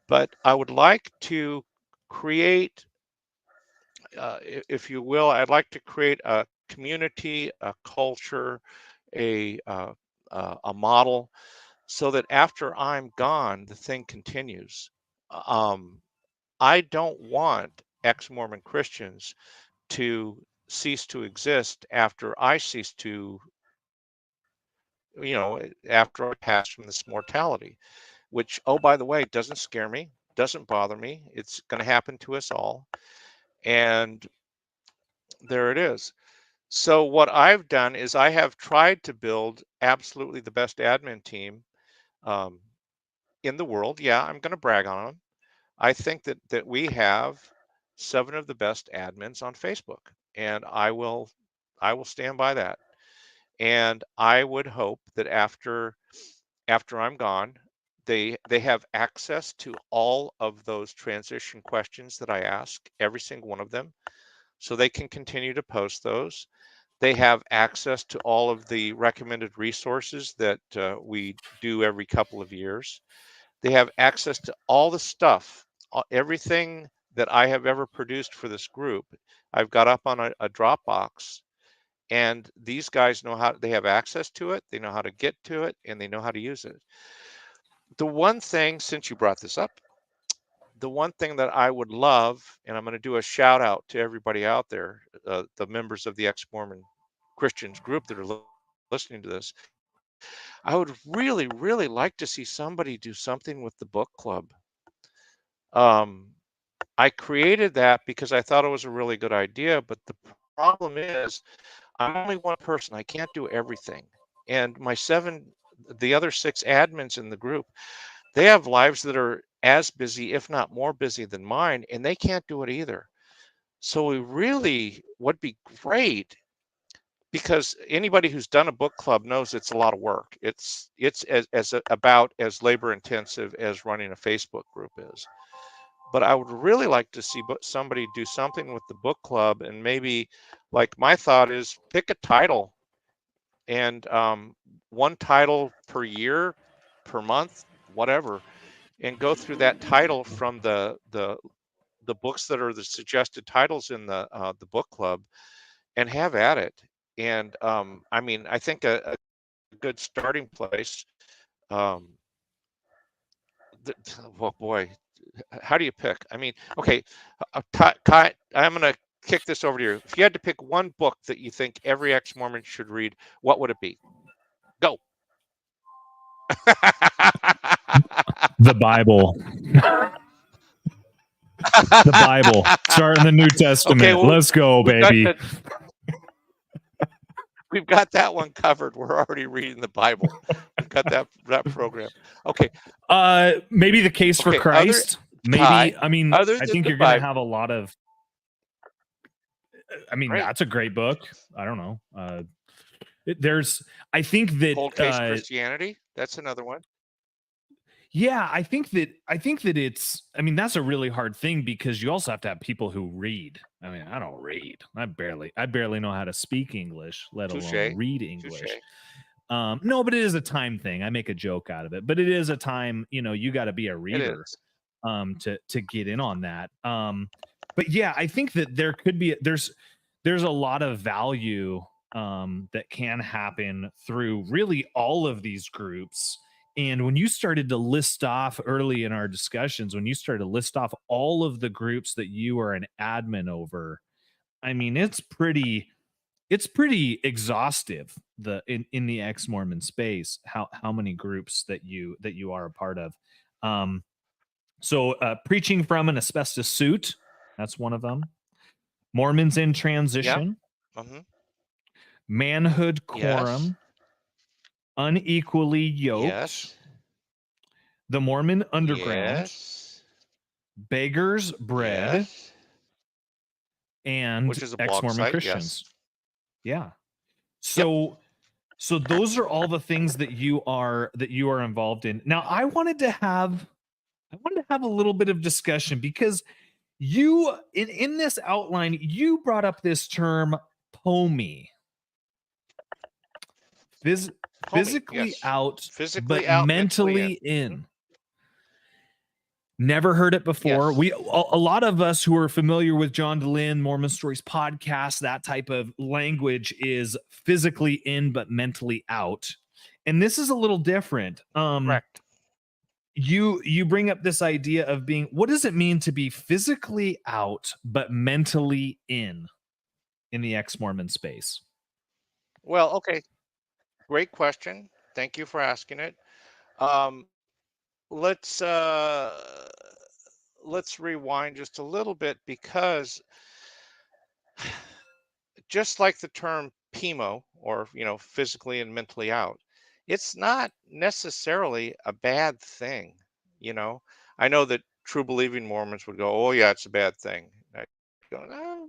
But I would like to create, if you will, I'd like to create a community, a culture, a a model, so that after I'm gone, the thing continues. Um, I don't want ex-Mormon Christians to cease to exist after I cease to, after I pass from this mortality, which, oh, by the way, doesn't scare me, doesn't bother me. It's going to happen to us all. And there it is. So what I've done is I have tried to build absolutely the best admin team um, in the world. Yeah, I'm going to brag on them. I think that we have 7 of the best admins on Facebook, and I will stand by that. And I would hope that after I'm gone, they have access to all of those transition questions that I ask, every single one of them, so they can continue to post those. They have access to all of the recommended resources that we do every couple of years. They have access to all the stuff, everything that I have ever produced for this group. I've got up on a Dropbox, and these guys know how, they have access to it, they know how to get to it, and they know how to use it. The one thing, since you brought this up, the one thing that I would love, and I'm going to do a shout out to everybody out there, the members of the Ex Mormon Christians group that are listening to this, I would really, really like to see somebody do something with the book club. Um, I created that because I thought it was a really good idea, but the problem is I'm only one person. I can't do everything. And the other 6 admins in the group, they have lives that are as busy, if not more busy than mine, and they can't do it either. So we really would be great, because anybody who's done a book club knows it's a lot of work. It's about as labor intensive as running a Facebook group is. But I would really like to see somebody do something with the book club, and maybe, like, my thought is pick a title, and one title per year, per month, whatever, and go through that title from the books that are the suggested titles in the book club, and have at it. And I mean, I think a good starting place. Um, well, boy, how do you pick? I mean, okay, Kai, I'm going to kick this over to you. If you had to pick one book that you think every ex-Mormon should read, what would it be? Go. The Bible. The Bible. Start in the New Testament. Okay, well, let's go, baby. We've got that one covered. We're already reading the Bible. We've got that program. Okay. Maybe The Case for Christ. Maybe. I mean, I think you're going to have a lot of. I mean, that's a great book. I don't know. I think that Cold Case Christianity. That's another one. Yeah, I think that it's. I mean, that's a really hard thing, because you also have to have people who read. I mean, I don't read. I barely know how to speak English, let alone read English. No, but it is a time thing. I make a joke out of it, but it is a time. You got to be a reader, to get in on that. But yeah, I think that there could be there's a lot of value that can happen through really all of these groups. And when you started to list off early in our discussions, when you started to list off all of the groups that you are an admin over, I mean, it's pretty exhaustive, in the ex-Mormon space, how many groups that you are a part of. So preaching from an asbestos suit, that's one of them. Mormons in Yep. transition, Mm-hmm. manhood Yes. quorum, unequally yoked, Yes. the Mormon underground, Yes. beggars bread, Yes. and Which is a Ex blog Mormon site. Yes. Christians. Yeah. Yep. So those are all the things that you are involved in. Now I wanted to have a little bit of discussion because you in this outline you brought up this term POMI. Phys- Homie. physically Yes. out Physically but out, mentally mentally in. in. Never heard it before. Yes. A lot of us who are familiar with John DeLynn, Mormon Stories podcast, that type of language is physically in but mentally out. And this is a little different. Correct. You bring up this idea of being, what does it mean to be physically out but mentally in the ex-Mormon space? Well, okay. Great question. Thank you for asking it. Um, let's let's rewind just a little bit because just like the term PIMO, or physically and mentally out, it's not necessarily a bad thing. You know, I know that true believing Mormons would go, "Oh yeah, it's a bad thing." I go, "Oh,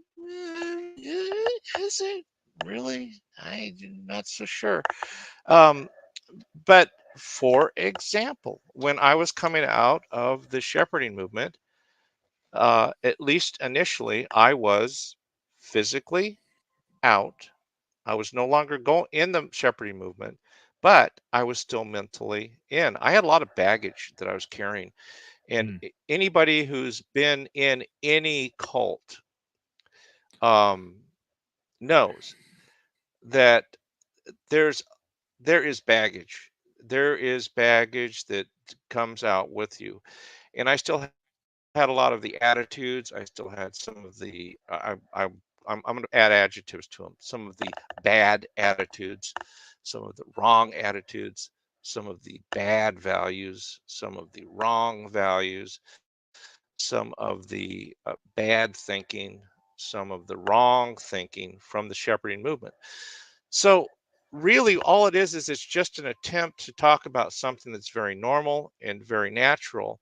is it really? I'm not so sure." Um, but for example, when I was coming out of the shepherding movement, at least initially, I was physically out. I was no longer going in the shepherding movement, but I was still mentally in. I had a lot of baggage that I was carrying. And Mm, anybody who's been in any cult um, knows that there's there is baggage. There is baggage that comes out with you. And I still had a lot of the attitudes. I still had some of the I'm going to add adjectives to them. Some of the bad attitudes, some of the wrong attitudes, some of the bad values, some of the wrong values, some of the bad thinking, some of the wrong thinking from the shepherding movement. So really all it is it's just an attempt to talk about something that's very normal and very natural,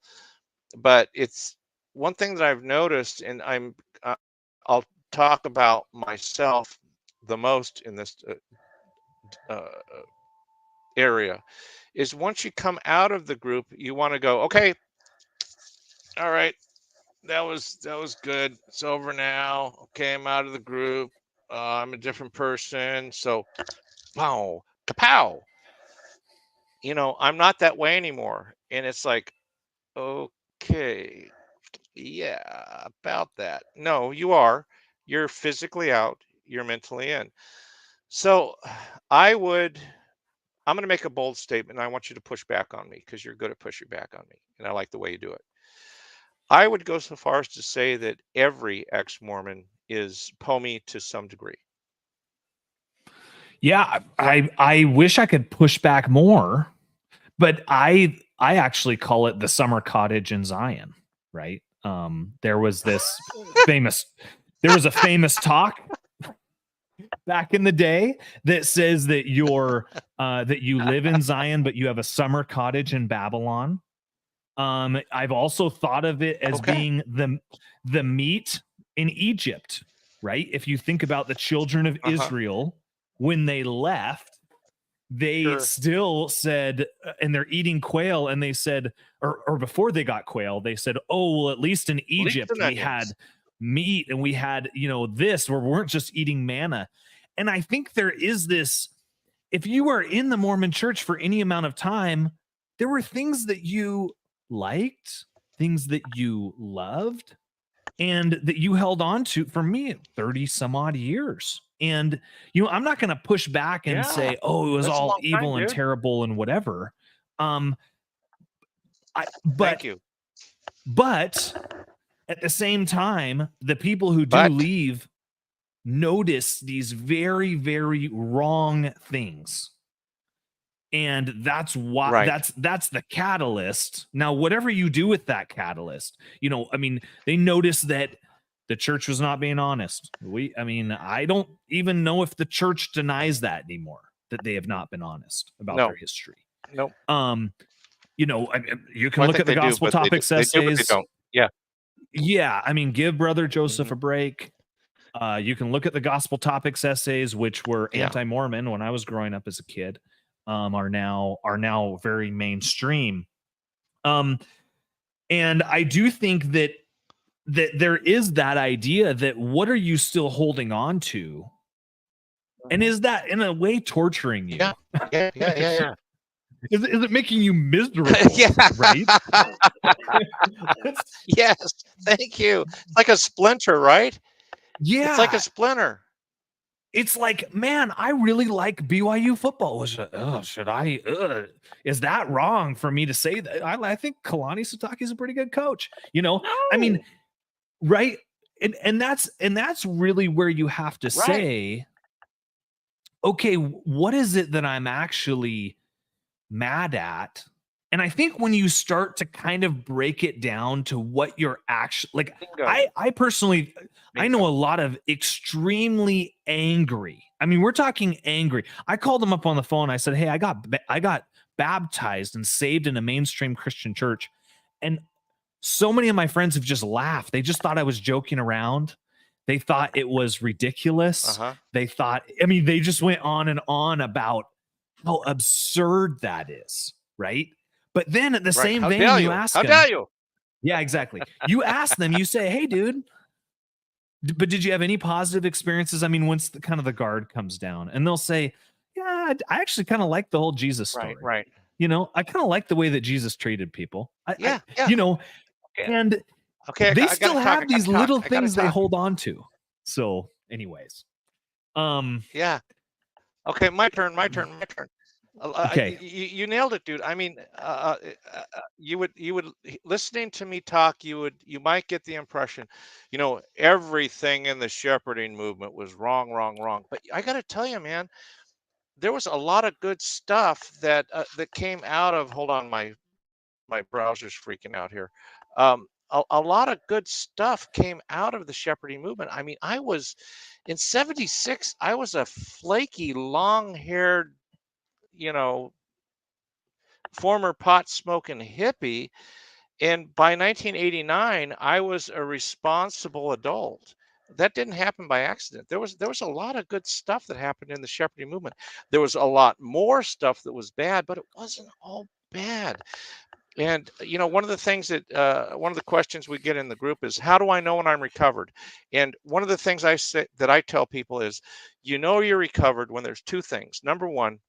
but it's one thing that I've noticed, and uh, I'll talk about myself the most in this uh, area, is once you come out of the group, you want to go, okay, all right, that was good. It's over now. Okay, I'm out of the group. I'm a different person. So, pow, kapow. I'm not that way anymore. And it's like, okay, yeah, about that. No, you are. You're physically out, you're mentally in. So I would, I'm going to make a bold statement, and I want you to push back on me because you're good at pushing back on me, and I like the way you do it. I would go so far as to say that every ex Mormon is POMI to some degree. yeah, I wish I could push back more, but I actually call it the summer cottage in Zion, right? There was this famous there was a famous talk back in the day that says that that you live in Zion but you have a summer cottage in Babylon. I've also thought of it as Okay. being the meat in Egypt, right? If you think about the children of Uh huh. Israel when they left, they Sure. still said, and they're eating quail, and they said, or before they got quail, they said, oh, well, at least in Leeks Egypt and we had onions. meat and we had, this, where we weren't just eating manna. And I think there is this, if you are in the Mormon church for any amount of time, there were things that you liked, things that you loved, and that you held on to, for me, 30 some odd years. And I'm not going to push back and Yeah. say, oh, it was That's a all long time, evil and dude. terrible and whatever. um I Thank but you. but at the same time, the people who do But leave notice these very, very wrong things. And that's why Right. that's the catalyst. Now, whatever you do with that catalyst, I mean, they noticed that the church was not being honest. I don't even know if the church denies that anymore, that they have not been honest about No. their history. Nope. You can Well, I look think at the they do, gospel but topics they do, but they essays. don't. Yeah. Yeah, I mean, give Brother Joseph Mhm. a break. You can look at the gospel topics essays, which were Yeah. anti-Mormon when I was growing up as a kid, are now very mainstream. And I do think that there is that idea that what are you still holding on to, and Mhm. is that in a way torturing you? Yeah. Yeah. Yeah. Yeah. Yeah. Is it making you miserable? Yeah. Right? Yes. Thank you. It's like a splinter, right? It's like a Yeah. splinter. It's like, man, I really like BYU football. Should I? Is that wrong for me to say that? I think Kalani Sitake is a pretty good coach. I mean, No. right? And that's really where you have to Right. say, okay, what is it that I'm actually mad at? And I think when you start to kind of break it down to what you're actually like, Bingo. I personally, I know a Bingo. lot of extremely angry. I mean, we're talking angry. I called them up on the phone. I said, "Hey, I got baptized and saved in a mainstream Christian church." And so many of my friends have just laughed. They just thought I was joking around. They thought it was ridiculous. Uh-huh. They thought, I mean, they just went on and on about how absurd that is, right? But then at the Right. same How vein, dare you you? ask How them, dare you? yeah, exactly. You ask them, you say, "Hey, dude, but did you have any positive experiences?" I mean, once the guard comes down, and they'll say, "Yeah, I actually kind of like the whole Jesus Right. story. Right. I kind of like the way that Jesus treated people. Yeah. Yeah. Okay. And Okay. they I got to still talk. I have got these to talk. little I got to things they talk. hold on to." So, anyways, Yeah. Okay. My turn. My turn. My turn. okay. You nailed it, dude. I mean, you would listening to me talk, you might get the impression, everything in the shepherding movement was wrong, wrong, wrong. But I got to tell you, man, there was a lot of good stuff that came out of. Hold on, my browser's freaking out here. A lot of good stuff came out of the shepherding movement. I mean, I was in '76. I was a flaky, long-haired, you know, former pot smoking hippie. And by 1989, I was a responsible adult. That didn't happen by accident. There was a lot of good stuff that happened in the shepherding movement. There was a lot more stuff that was bad, but it wasn't all bad. And one of the things one of the questions we get in the group is, how do I know when I'm recovered? And one of the things I tell people is, you're recovered when there's two things. Number one,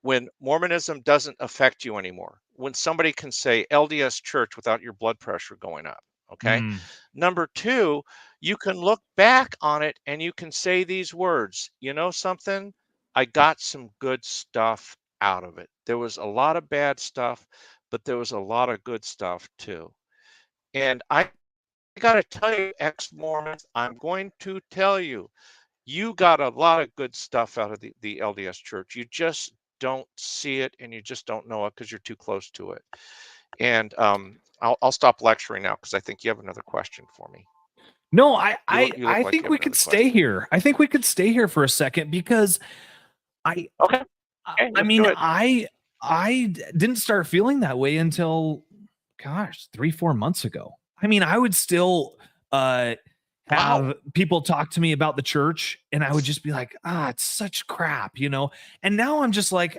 when Mormonism doesn't affect you anymore, when somebody can say LDS church without your blood pressure going up. Okay. Mm, Number two, you can look back on it and you can say these words, you know something? I got some good stuff out of it. There was a lot of bad stuff, but there was a lot of good stuff too. And I got to tell you, ex Mormons, I'm going to tell you, you got a lot of good stuff out of the LDS church. You just don't see it and you just don't know it because you're too close to it. And I'll stop lecturing now because I think you have another question for me. no, I, I, You look I like think you have we could another stay question. here. I think we could stay here for a second because I, Okay. Okay. I Let's do mean, it. I didn't start feeling that way until, gosh, 3-4 months ago. I mean, I would still Wow. have people talk to me about the church, and I would just be like, it's such crap. And now I'm just like,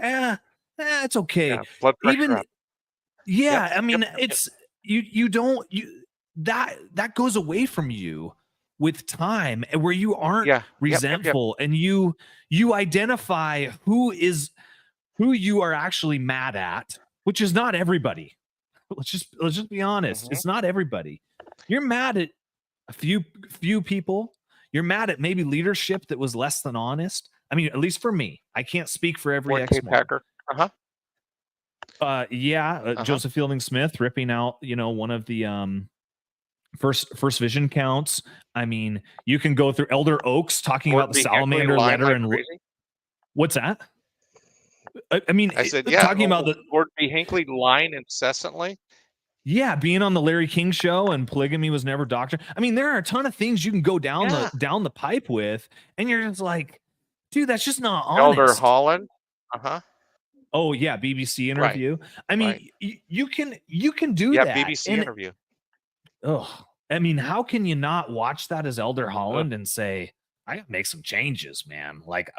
it's okay. Yeah. Blood pressure Even up. Yep. Yeah, I Yep. mean, Yep. Yep. it's you don't you that goes away from you with time, and where you aren't Yeah. Yep. Yep. Yep. resentful, and you identify who you are actually mad at, which is not everybody. Let's just be honest. Hmm. It's not everybody. You're mad at a few people. You're mad at maybe leadership that was less than honest. I mean, at least for me. I can't speak for every Warren K. ex-Mormon. Packer. Uh huh. Yeah, Uh huh. Joseph Fielding Smith ripping out, one of the first vision counts. I mean, you can go through Elder Oaks talking about Gordon the B. Hinckley salamander lying letter like and crazy. what's that? I mean, I said, yeah. talking about the Gordon B. Hinckley lying incessantly. yeah, being on the Larry King show and polygamy was never doctrine. I mean, there are a ton of things you can go down the pipe with, and you're just like, dude, that's just not Elder honest. Holland. Uh-huh. Oh yeah, BBC interview. Right. I mean, you can do that. BBC interview. Oh, I mean, how can you not watch that as Elder Holland and say, I gotta make some changes, man? Like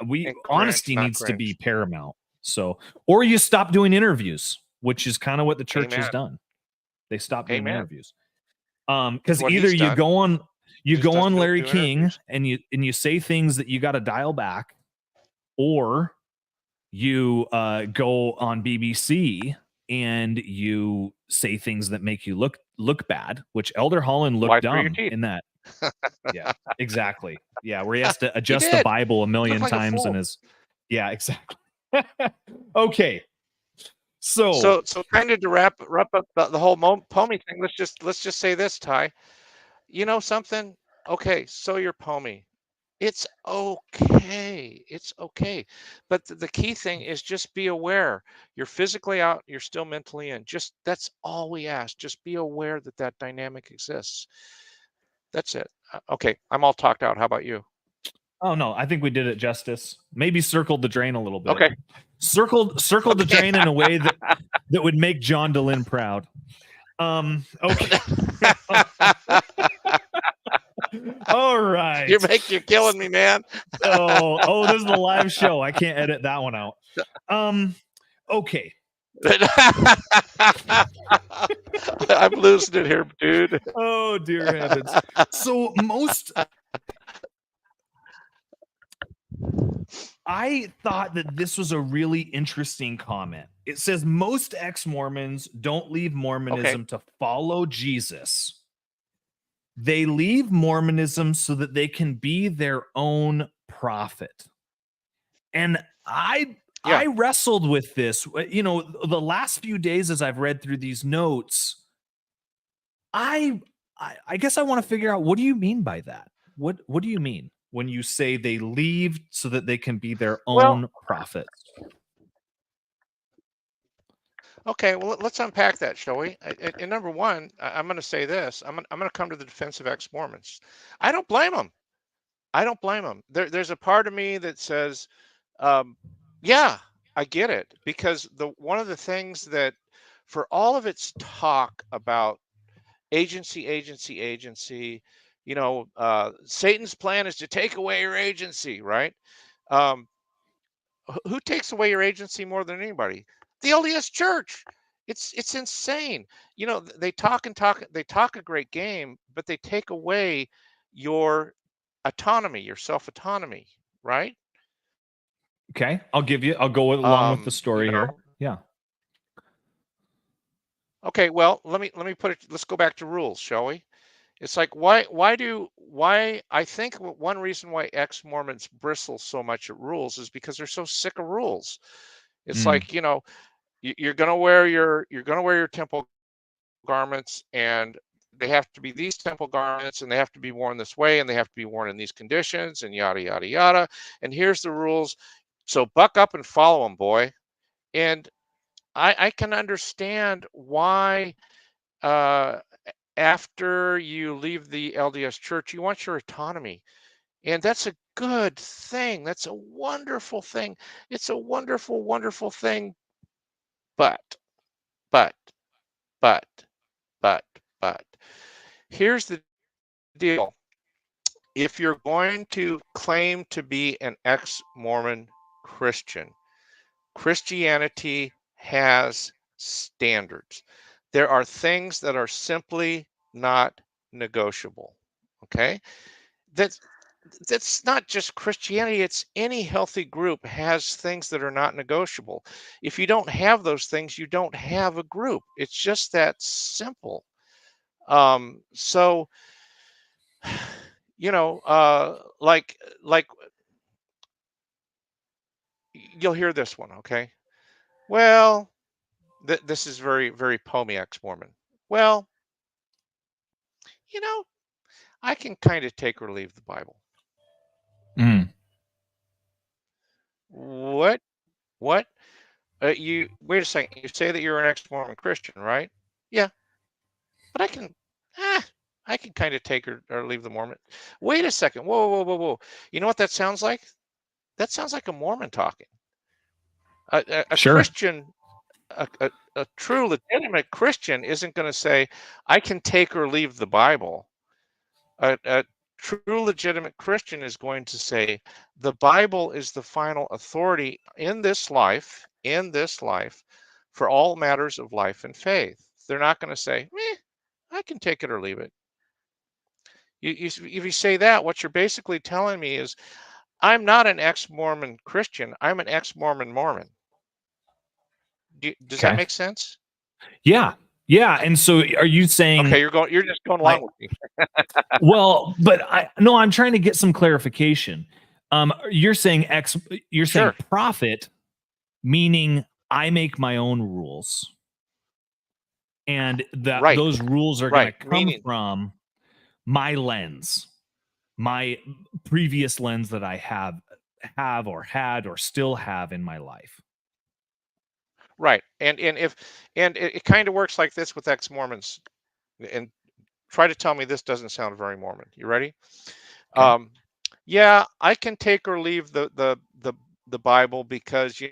honesty needs to be paramount. So, or you stop doing interviews, which is kind of what the church has done. They stopped doing interviews. Because either you go on Larry King and you say things that you got to dial back, or you go on BBC and you say things that make you look bad, which Elder Holland looked dumb in that. Yeah, exactly. Yeah, where he has to adjust the Bible a million times in his. Yeah, exactly. Okay. So kind of to wrap up the whole Pomey thing. Let's just say this, Ty. You know something? Okay, so you're Pomey. It's okay. It's okay. But the key thing is just be aware. You're physically out, you're still mentally in. Just that's all we ask. Just be aware that dynamic exists. That's it. Okay, I'm all talked out. How about you? Oh no, I think we did it justice. Maybe circled the drain a little bit. Okay. Circled the drain in a way that would make John DeLynn proud. Okay. All right. You're killing me, man. oh, this is the live show. I can't edit that one out. Okay. I'm losing it here, dude. Oh dear heavens. So I thought that this was a really interesting comment. It says most ex-Mormons don't leave Mormonism to follow Jesus. They leave Mormonism so that they can be their own prophet. And I wrestled with this. You know, the last few days as I've read through these notes, I guess I want to figure out, what do you mean by that? What do you mean when you say they leave so that they can be their own prophets? Okay, well, let's unpack that, shall we? And number one, I'm going to say this. I'm going to come to the defense of ex-Mormons. I don't blame them. I don't blame them. There's a part of me that says, yeah, I get it. Because one of the things that, for all of its talk about agency, you know, Satan's plan is to take away your agency, right? Who takes away your agency more than anybody? The LDS Church. It's insane. You know, they talk a great game, but they take away your autonomy, your self-autonomy, right? Okay, I'll go along with the story here. Yeah. Okay, well, let me put it, let's go back to rules, shall we? It's like, why I think one reason why ex-Mormons bristle so much at rules is because they're so sick of rules. It's like, you know, you're gonna wear your temple garments, and they have to be these temple garments, and they have to be worn this way, and they have to be worn in these conditions, and yada yada yada. And here's the rules. So buck up and follow them, boy. And I can understand why after you leave the LDS Church, you want your autonomy. And that's a good thing. That's a wonderful thing. It's a wonderful, wonderful thing. But, here's the deal. If you're going to claim to be an ex-Mormon Christian, Christianity has standards. There are things that are simply not negotiable. Okay? That's not just Christianity, it's any healthy group has things that are not negotiable. If you don't have those things, you don't have a group. It's just that simple. So, you know, like you'll hear this one, okay? Well, this is very, very Pomey ex-Mormon. Well, you know, I can kind of take or leave the Bible. What? You wait a second. You say that you're an ex-Mormon Christian, right? Yeah, but I can kind of take or leave the Mormon. Wait a second. Whoa, whoa, whoa, whoa. You know what that sounds like? That sounds like a Mormon talking. A Sure. Christian, a true legitimate Christian isn't going to say, I can take or leave the Bible. A true legitimate Christian is going to say, the Bible is the final authority in this life, for all matters of life and faith. They're not going to say, I can take it or leave it. If you say that, what you're basically telling me is, I'm not an ex-Mormon Christian. I'm an ex-Mormon Mormon. Does that Okay. make sense? Yeah. Yeah. And so are you saying Okay, you're just going along like, with me. well, but I'm trying to get some clarification. You're saying you're saying Sure. prophet, meaning I make my own rules, and that Right. those rules are going to Right. come Meaning, from my lens, my previous lens that I have or had or still have in my life. right. And it kind of works like this with ex-Mormons. And try to tell me this doesn't sound very Mormon. You ready? Okay. Yeah, I can take or leave the Bible because you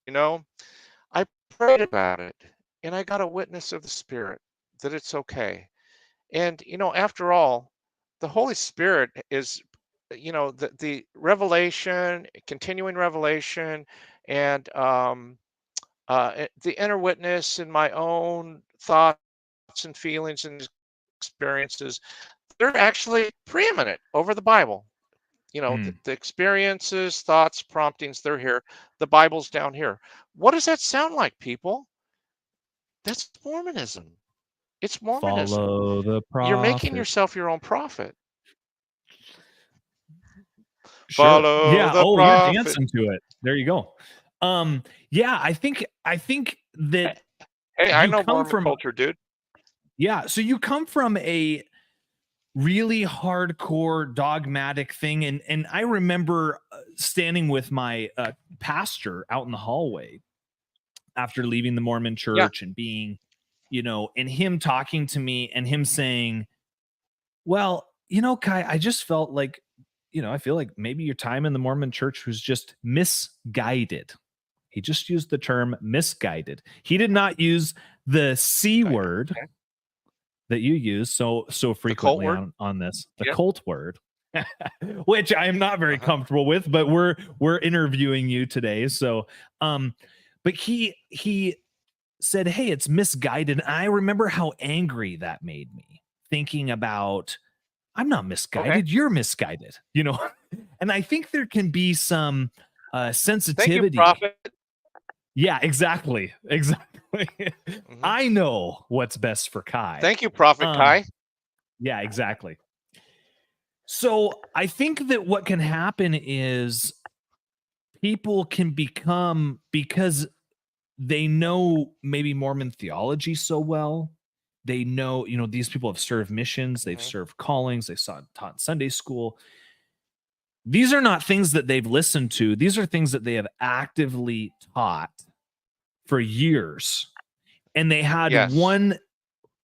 know, I prayed about it and I got a witness of the Spirit that it's okay. And after all, the Holy Spirit is, the revelation, continuing revelation, and the inner witness in my own thoughts and feelings and experiences. They're actually preeminent over the Bible. Hmm. The experiences, thoughts, promptings, they're here. The Bible's down here. What does that sound like, people? That's Mormonism. It's Mormonism. Follow the You're making prophet. yourself your own prophet. Sure. Follow Yeah. the Oh, you're prophet. dancing to it. There you go. Yeah, I think that Hey, I you know come Mormon from culture, dude. yeah, so you come from a really hardcore dogmatic thing, and I remember standing with my pastor out in the hallway after leaving the Mormon Yeah. church and being, and him talking to me and him saying, well, Kai, I just felt like, I feel like maybe your time in the Mormon church was just misguided. He just used the term misguided. He did not use the C Guided. word Okay. that you use so The cult frequently word. on this, the Yep. cult word, which I am not very Uh-huh. comfortable with, but we're interviewing you today. So but he said, hey, it's misguided. And I remember how angry that made me, thinking about, I'm not Okay. misguided, you're misguided, and I think there can be some Thank you, sensitivity. prophet. Yeah, exactly. Exactly. Hmm. I know what's best for Kai. Thank you, Prophet Um, Kai. yeah, exactly. So I think that what can happen is people can become, because they know maybe Mormon theology so well. They know, these people have served missions, they've Hmm. served callings, they taught Sunday school. These are not things that they've listened to. These are things that they have actively taught for years. And they had Yes. one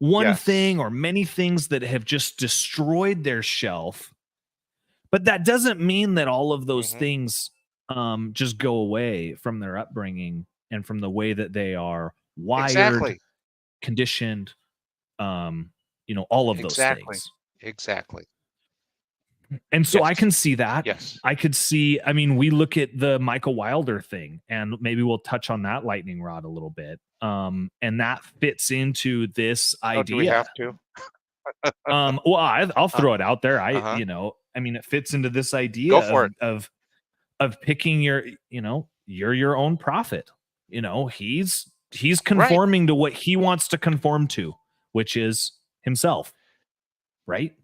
Yes. thing or many things that have just destroyed their shelf. But that doesn't mean that all of those Hmm. things just go away from their upbringing and from the way that they are wired, Exactly. conditioned, all of those Exactly. things. Exactly. And so I Yes. can see that. Yes. I could see, I mean, we look at the Michael Wilder thing, and maybe we'll touch on that lightning rod a little bit. And that fits into this Oh, do we have idea. to? Well, I'll Uh, throw it out there. uh-huh. I mean, it fits into this Go idea for it. of picking you're your own prophet. He's Right. conforming to what he wants to conform to, which is himself, right?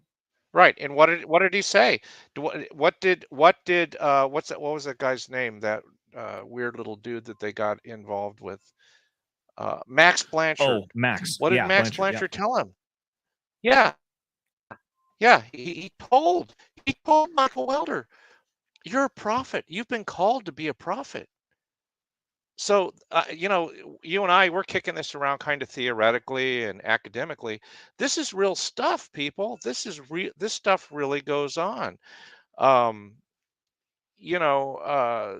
Right. And what did he say? What was that guy's name? That weird little dude that they got involved with? Max Blanchard. Oh, Max. What did Yeah, Max Blanchard. Yeah. Blanchard tell him? Yeah. Yeah. He told Michael Welder, you're a prophet. You've been called to be a prophet. So, you and I, we're kicking this around kind of theoretically and academically. This is real stuff, people. This is real. This stuff really goes on. Um, you know,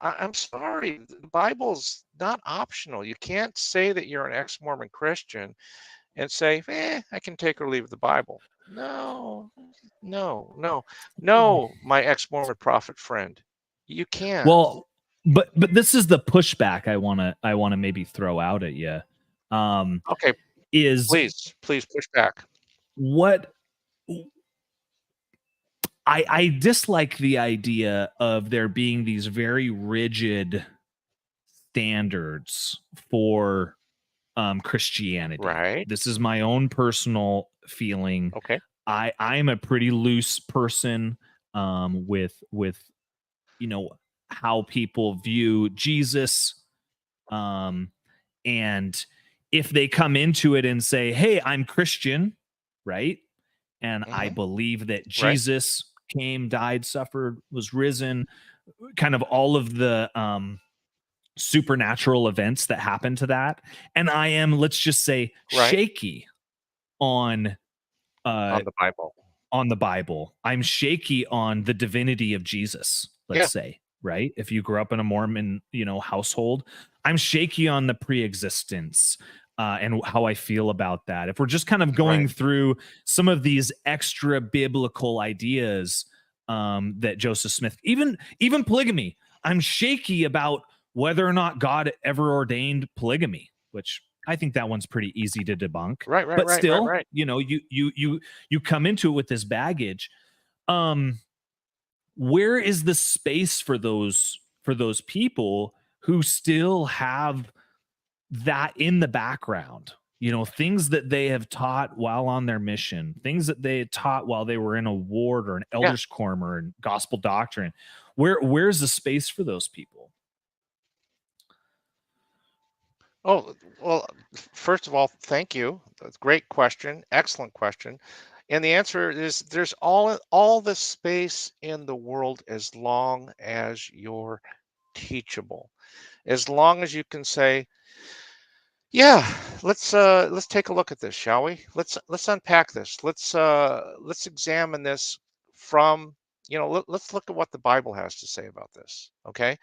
I'm sorry, the Bible's not optional. You can't say that you're an ex-Mormon Christian and say, I can take or leave the Bible. No, no, no, no, my ex-Mormon prophet friend. You can't. Well, but this is the pushback I wanna maybe throw out at you. Um, Okay, is please push back. what I dislike the idea of there being these very rigid standards for Christianity. Right. This is my own personal feeling. Okay. I'm a pretty loose person with you know how people view Jesus, um, and if they come into it and say, "Hey, I'm Christian," right? And I Hmm. believe that Right. Jesus came, died, suffered, was risen, kind of all of the supernatural events that happen to that. And I am, let's just say, Right. shaky on uh On the Bible. on the Bible. I'm shaky on the divinity of Jesus, let's Yeah. say, right? If you grew up in a Mormon, household, I'm shaky on the pre-existence and how I feel about that. If we're just kind of Right. going through some of these extra biblical ideas that Joseph Smith, even polygamy, I'm shaky about whether or not God ever ordained polygamy, which I think that one's pretty easy to debunk. Right. Right. But Right. Right. still, Right. you come into it with this baggage. um where is the space for those people who still have that in the background, things that they have taught while on their mission, things that they had taught while they were in a ward or an Yeah. elders quorum or in gospel doctrine? Where's the space for those people? Oh, well, first of all, thank you. That's a great question. Excellent question. And the answer is there's all the space in the world as long as you're teachable. As long as you can say, yeah, let's take a look at this, shall we? Let's unpack this. Let's examine this from, let's look at what the Bible has to say about this. Okay?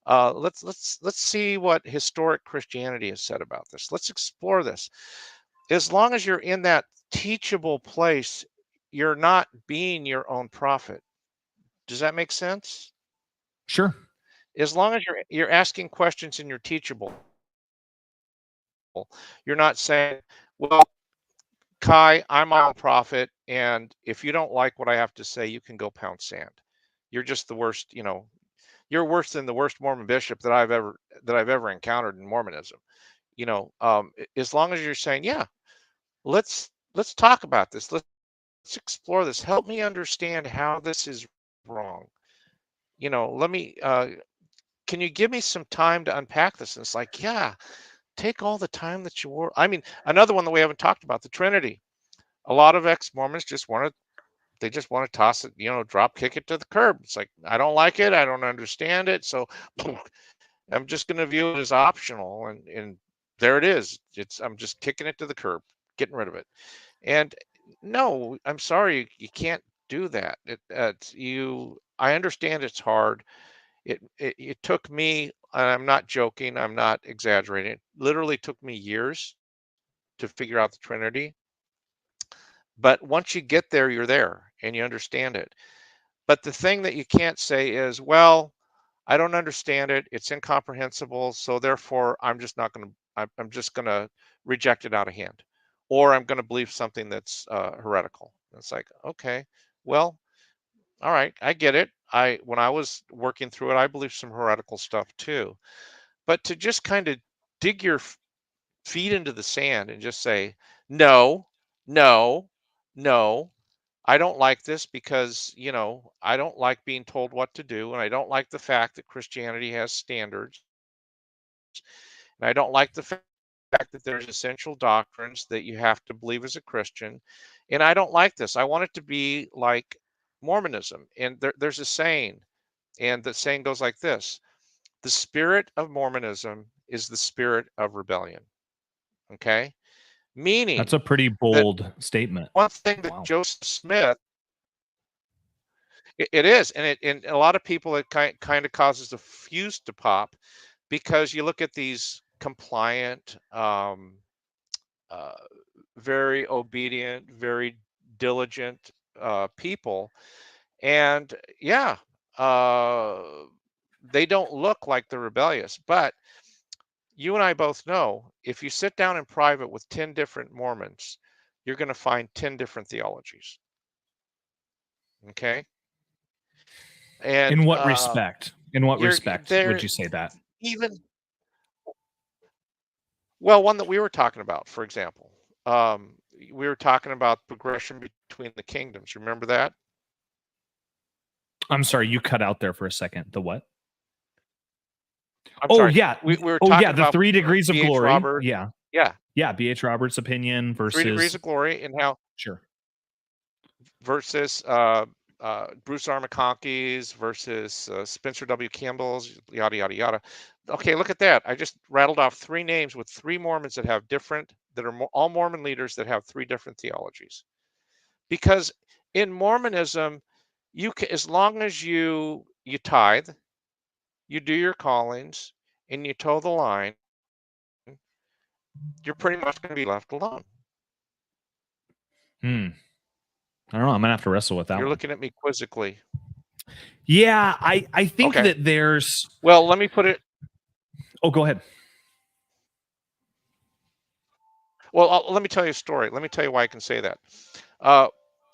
Let's see what historic Christianity has said about this. Let's explore this. As long as you're in that teachable place, you're not being your own prophet. Does that make sense? Sure. As long as you're asking questions and you're teachable, you're not saying, "Well, Kai, I'm my own prophet, and if you don't like what I have to say, you can go pound sand. You're just the worst. You're worse than the worst Mormon bishop that I've ever encountered in Mormonism." As long as you're saying, yeah, let's talk about this. Let's explore this. Help me understand how this is wrong. Let me. Can you give me some time to unpack this? And it's like, yeah, take all the time that you were. I mean, another one that we haven't talked about, the Trinity. A lot of ex-Mormons just want to toss it, drop kick it to the curb. It's like, I don't like it. I don't understand it. So I'm just going to view it as optional. And there it is. I'm just kicking it to the curb, getting rid of it. And no, I'm sorry, you can't do that. I understand it's hard. It took me, and I'm not joking, I'm not exaggerating. It literally took me years to figure out the Trinity. But once you get there, you're there and you understand it. But the thing that you can't say is, well, I don't understand it. It's incomprehensible. So therefore, I'm just going to reject it out of hand, or I'm going to believe something that's heretical. It's like, okay, well, all right, I get it. When I was working through it, I believed some heretical stuff too. But to just kind of dig your feet into the sand and just say, no, no, no, I don't like this because, I don't like being told what to do. And I don't like the fact that Christianity has standards. And I don't like the fact that there's essential doctrines that you have to believe as a Christian. And I don't like this. I want it to be like Mormonism. And there's a saying, and the saying goes like this: The spirit of Mormonism is the spirit of rebellion. Okay? Meaning That's a pretty that bold statement. one thing that Wow. Joseph Smith, it is, and a lot of people, it kind of causes a fuse to pop, because you look at these compliant, uh, very obedient, very diligent people, and yeah, uh, they don't look like they're rebellious. But you and I both know, if you sit down in private with 10 different Mormons, you're going to find 10 different theologies. Okay. In And what respect? In what you're respect would there, you say that? even, well, one that we were talking about, for example, we were talking about progression between the kingdoms. Remember that? I'm sorry, you cut out there for a second. The what? I'm Oh sorry. yeah. We were Oh yeah, talking the about 3 degrees of B.H. glory. Robert. Yeah. Yeah. Yeah, BH Roberts' opinion 3 degrees versus of glory, and how sure. versus Bruce R. McConkey's versus Spencer W. Kimball's, yada, yada, yada. Okay, look at that. I just rattled off 3 names with 3 Mormons that have different, that are all Mormon leaders that have 3 different theologies. Because in Mormonism, you can, as long as you tithe, you do your callings, and you toe the line, you're pretty much going to be left alone. Hmm. I don't know. I'm gonna have to wrestle with that You're one. looking at me quizzically. Yeah, I think Okay. that there's. Well, let me put it. Oh, go ahead. Well, let me tell you a story. Let me tell you why I can say that. Uh,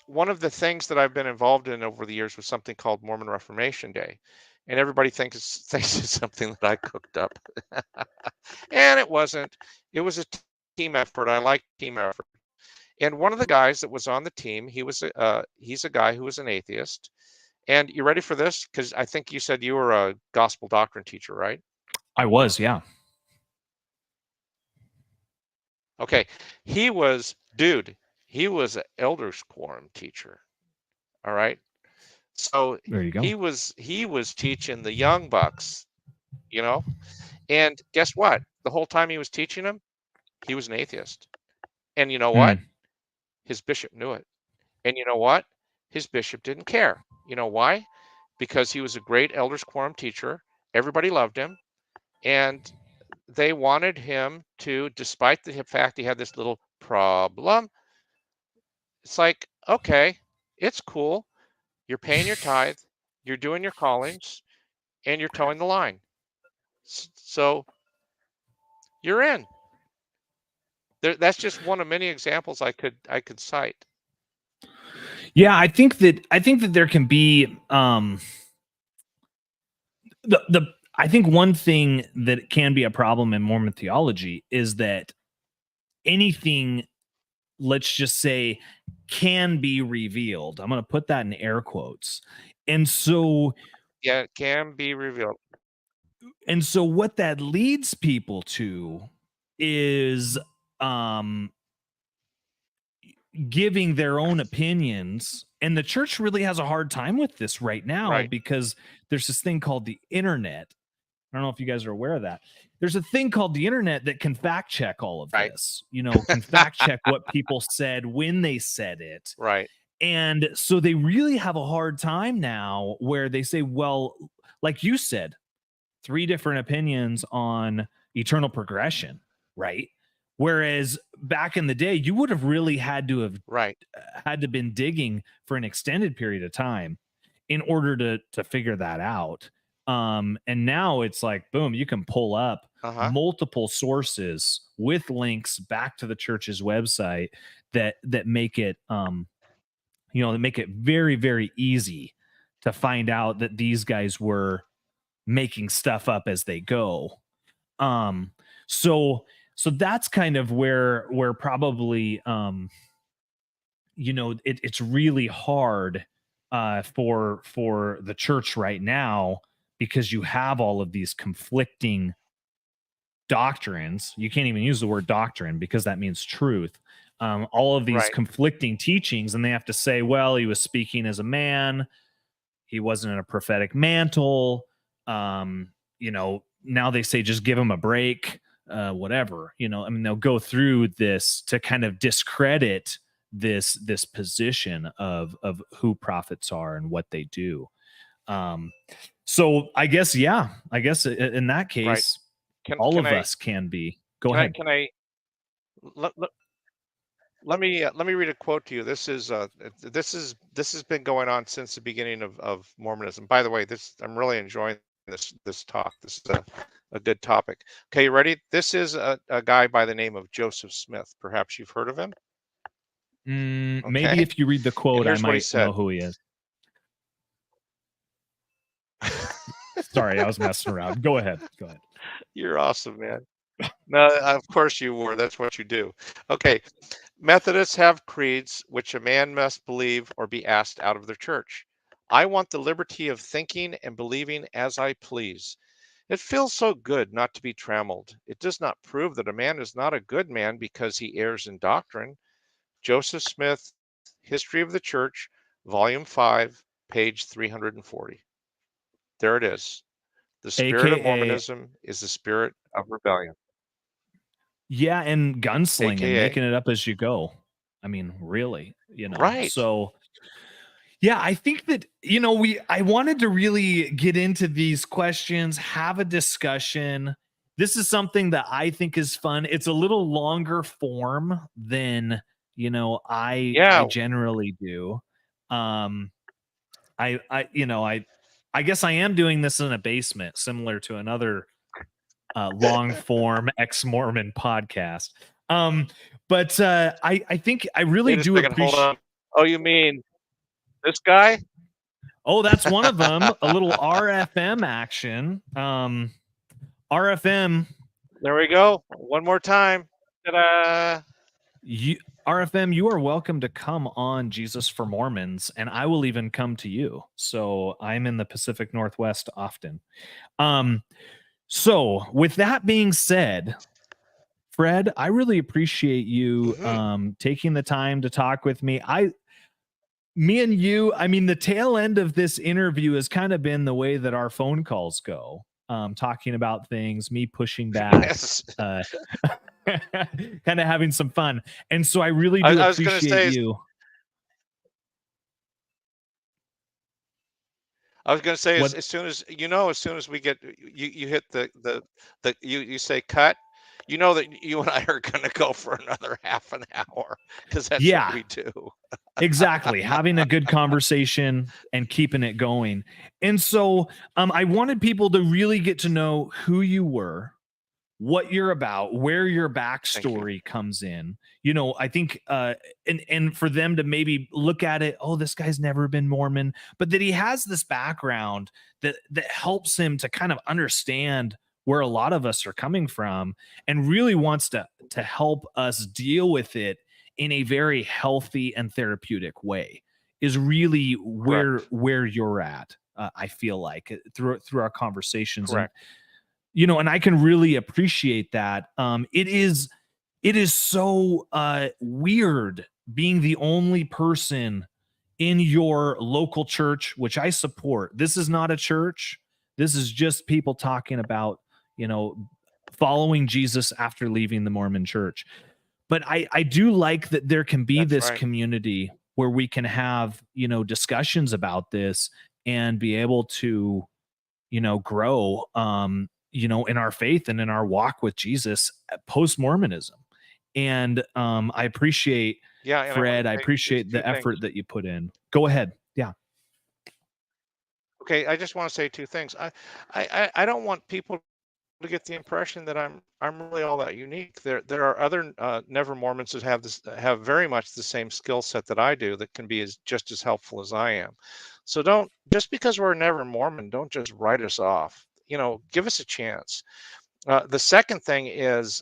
one of the things that I've been involved in over the years was something called Mormon Reformation Day, and everybody thinks it's something that I cooked up, and it wasn't. It was a team effort. I like team effort. And one of the guys that was on the team, he's a guy who was an atheist. And you ready for this? Because I think you said you were a gospel doctrine teacher, right? I was, yeah. Okay. He was an elders quorum teacher. All right. So There you go. he was teaching the young bucks, you know. And guess what? The whole time he was teaching them, he was an atheist. And you know Hmm. what? His bishop knew it. And you know what? His bishop didn't care. You know why? Because he was a great elders quorum teacher. Everybody loved him, and they wanted him to, despite the fact he had this little problem. It's like, okay, it's cool. You're paying your tithe, you're doing your callings, and you're towing the line. So you're in. That's just one of many examples I could cite. Yeah, I think that there can be the I think one thing that can be a problem in Mormon theology is that anything, let's just say, can be revealed. I'm going to put that in air quotes. And so Yeah, it can be revealed. what that leads people to is um giving their own opinions, and the church really has a hard time with this right now Right. because there's this thing called the internet. I don't know if you guys are aware of that. There's a thing called the internet that can fact check all of Right. this, can fact check what people said when they said it. Right. And so they really have a hard time now where they say, well, like you said, 3 different opinions on eternal progression, right? Whereas back in the day, you would have really had to have Right. been digging for an extended period of time in order to figure that out. And now it's like, boom, you can pull up Uh-huh. multiple sources with links back to the church's website that make it that make it very, very easy to find out that these guys were making stuff up as they go. Um, so that's kind of where probably it's really hard for the church right now because you have all of these conflicting doctrines. You can't even use the word doctrine because that means truth. All of these Right. conflicting teachings, and they have to say, well, he was speaking as a man, he wasn't in a prophetic mantle. now they say just give them a break, whatever. I mean, they'll go through this to kind of discredit this position of who prophets are and what they do. So I guess, in that Right. case, Can all can of I us can be. Go can I ahead. can I let, let, let me read a quote to you. This has been going on since the beginning of Mormonism. By the way, I'm really enjoying this talk. This is a good topic. Okay, you ready? This is a guy by the name of Joseph Smith. Perhaps you've heard of him. Maybe Okay, if you read the and quote, I here's what he might said. know who he is. Sorry, I was messing around. Go ahead. Go ahead. You're awesome, man. No, of course you were. That's what you do. Okay. Methodists have creeds which a man must believe or be asked out of their church. I want the liberty of thinking and believing as I please. It feels so good not to be trammeled. It does not prove that a man is not a good man because he errs in doctrine. Joseph Smith, History of the Church, Volume 5, page 340. There it is. The spirit of AKA, Mormonism is the spirit of rebellion. yeah, and gunslinging, AKA. making it up as you go. I mean, really, Right. So yeah, I think that, I wanted to really get into these questions, have a discussion. This is something that I think is fun. It's a little longer form than, I Yeah. generally do. Um, I guess I am doing this in a basement, similar to another long form Ex Mormon podcast. But I think I really Wait a do second. Hold appreciate. on. Oh, you mean this guy? Oh, that's one of them. A little RFM action. RFM. There we go. One more time. Ta-da. You, RFM, you are welcome to come on Jesus for Mormons, and I will even come to you. So I'm in the Pacific Northwest often. So with that being said, Fred, I really appreciate you taking the time to talk with me. Me and you, I mean, the tail end of this interview has kind of been the way that our phone calls go, talking about things, me pushing back, Yes. kind of having some fun. And so I really do I was going to appreciate say, you. What? as soon as as soon as we get you hit you say cut, you know that you and I are going to go for another half an hour because that's what Yeah, we do. exactly. Having a good conversation and keeping it going. And so I wanted people to really get to know who you were, what you're about, where your Thank you. backstory comes in. I think and for them to maybe look at it, oh, this guy's never been Mormon, but that he has this background that helps him to kind of understand where a lot of us are coming from, and really wants to help us deal with it in a very healthy and therapeutic way, is really Correct. where you're at. I feel like through our conversations. And Correct. and I can really appreciate that. It is so weird being the only person in your local church, which I support. This is not a church. This is just people talking about, following Jesus after leaving the Mormon church. But I do like that there can be That's this right. community where we can have, discussions about this and be able to, grow, in our faith and in our walk with Jesus post Mormonism. And I appreciate, Yeah, and I want Fred, to I say these appreciate two the things. effort that you put in. Go ahead. Yeah. Okay, I just want to say two things. I don't want people to get the impression that I'm really all that unique. There are other Never Mormons that have very much the same skill set that I do that can be just as helpful as I am. So don't, just because we're a Never Mormon, don't just write us off. Give us a chance. The second thing is,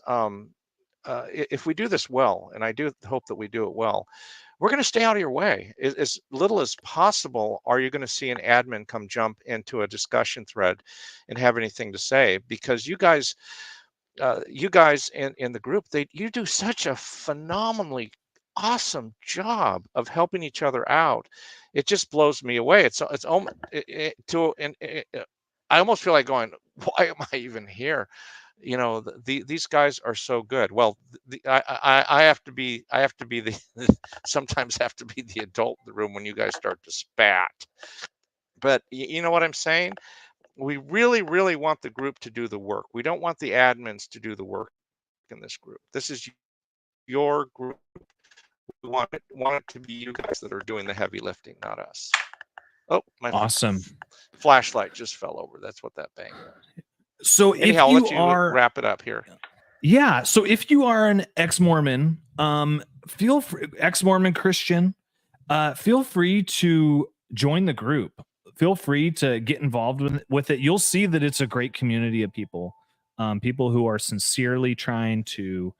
if we do this well, and I do hope that we do it well, we're going to stay out of your way. As little as possible are you going to see an admin come jump into a discussion thread and have anything to say, because you guys in the group, you do such a phenomenally awesome job of helping each other out. It just blows me away. It's almost to and I almost feel like going, why am I even here? You know, these guys are so good. Well, I have to be the sometimes have to be the adult in the room when you guys start to spat. But you know what I'm saying? We really, really want the group to do the work. We don't want the admins to do the work in this group. This is your group. We want it to be you guys that are doing the heavy lifting, not us. Oh, my Awesome. flashlight just fell over. That's what that bang was. So Anyhow, I'll let you wrap it up here. Yeah. So if you are an ex-Mormon, feel free, ex-Mormon Christian, feel free to join the group. Feel free to get involved with it. You'll see that it's a great community of people, people who are sincerely trying to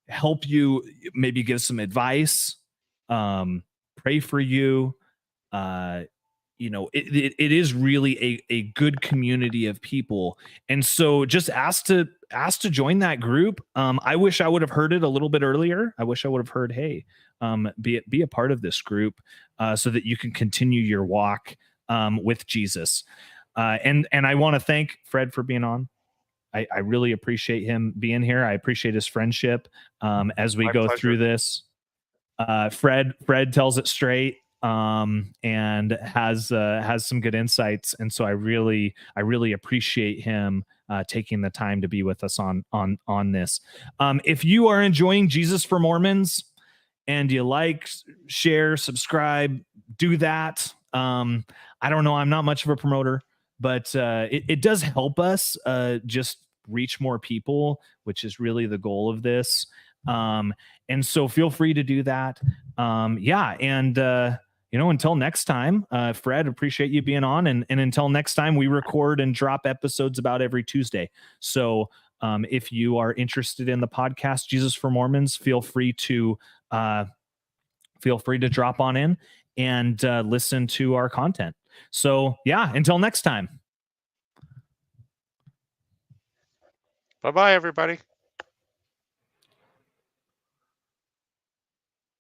help you, maybe give some advice, pray for you. You know, it is really a good community of people, and so just ask to join that group. I wish I would have heard it a little bit earlier. I wish I would have heard, hey, be a part of this group, so that you can continue your walk with Jesus. And I want to thank Fred for being on. I really appreciate him being here. I appreciate his friendship as we My go pleasure. through this. Fred tells it straight, and has some good insights, and so I really appreciate him taking the time to be with us on this. If you are enjoying Jesus for Mormons and you like, share, subscribe, do that. I don't know, I'm not much of a promoter, but it does help us just reach more people, which is really the goal of this. And so feel free to do that. Yeah. And, you know, until next time, Fred, appreciate you being on. And until next time, we record and drop episodes about every Tuesday. So if you are interested in the podcast, Jesus for Mormons, feel free to drop on in and listen to our content. So yeah, until next time. Bye-bye, everybody.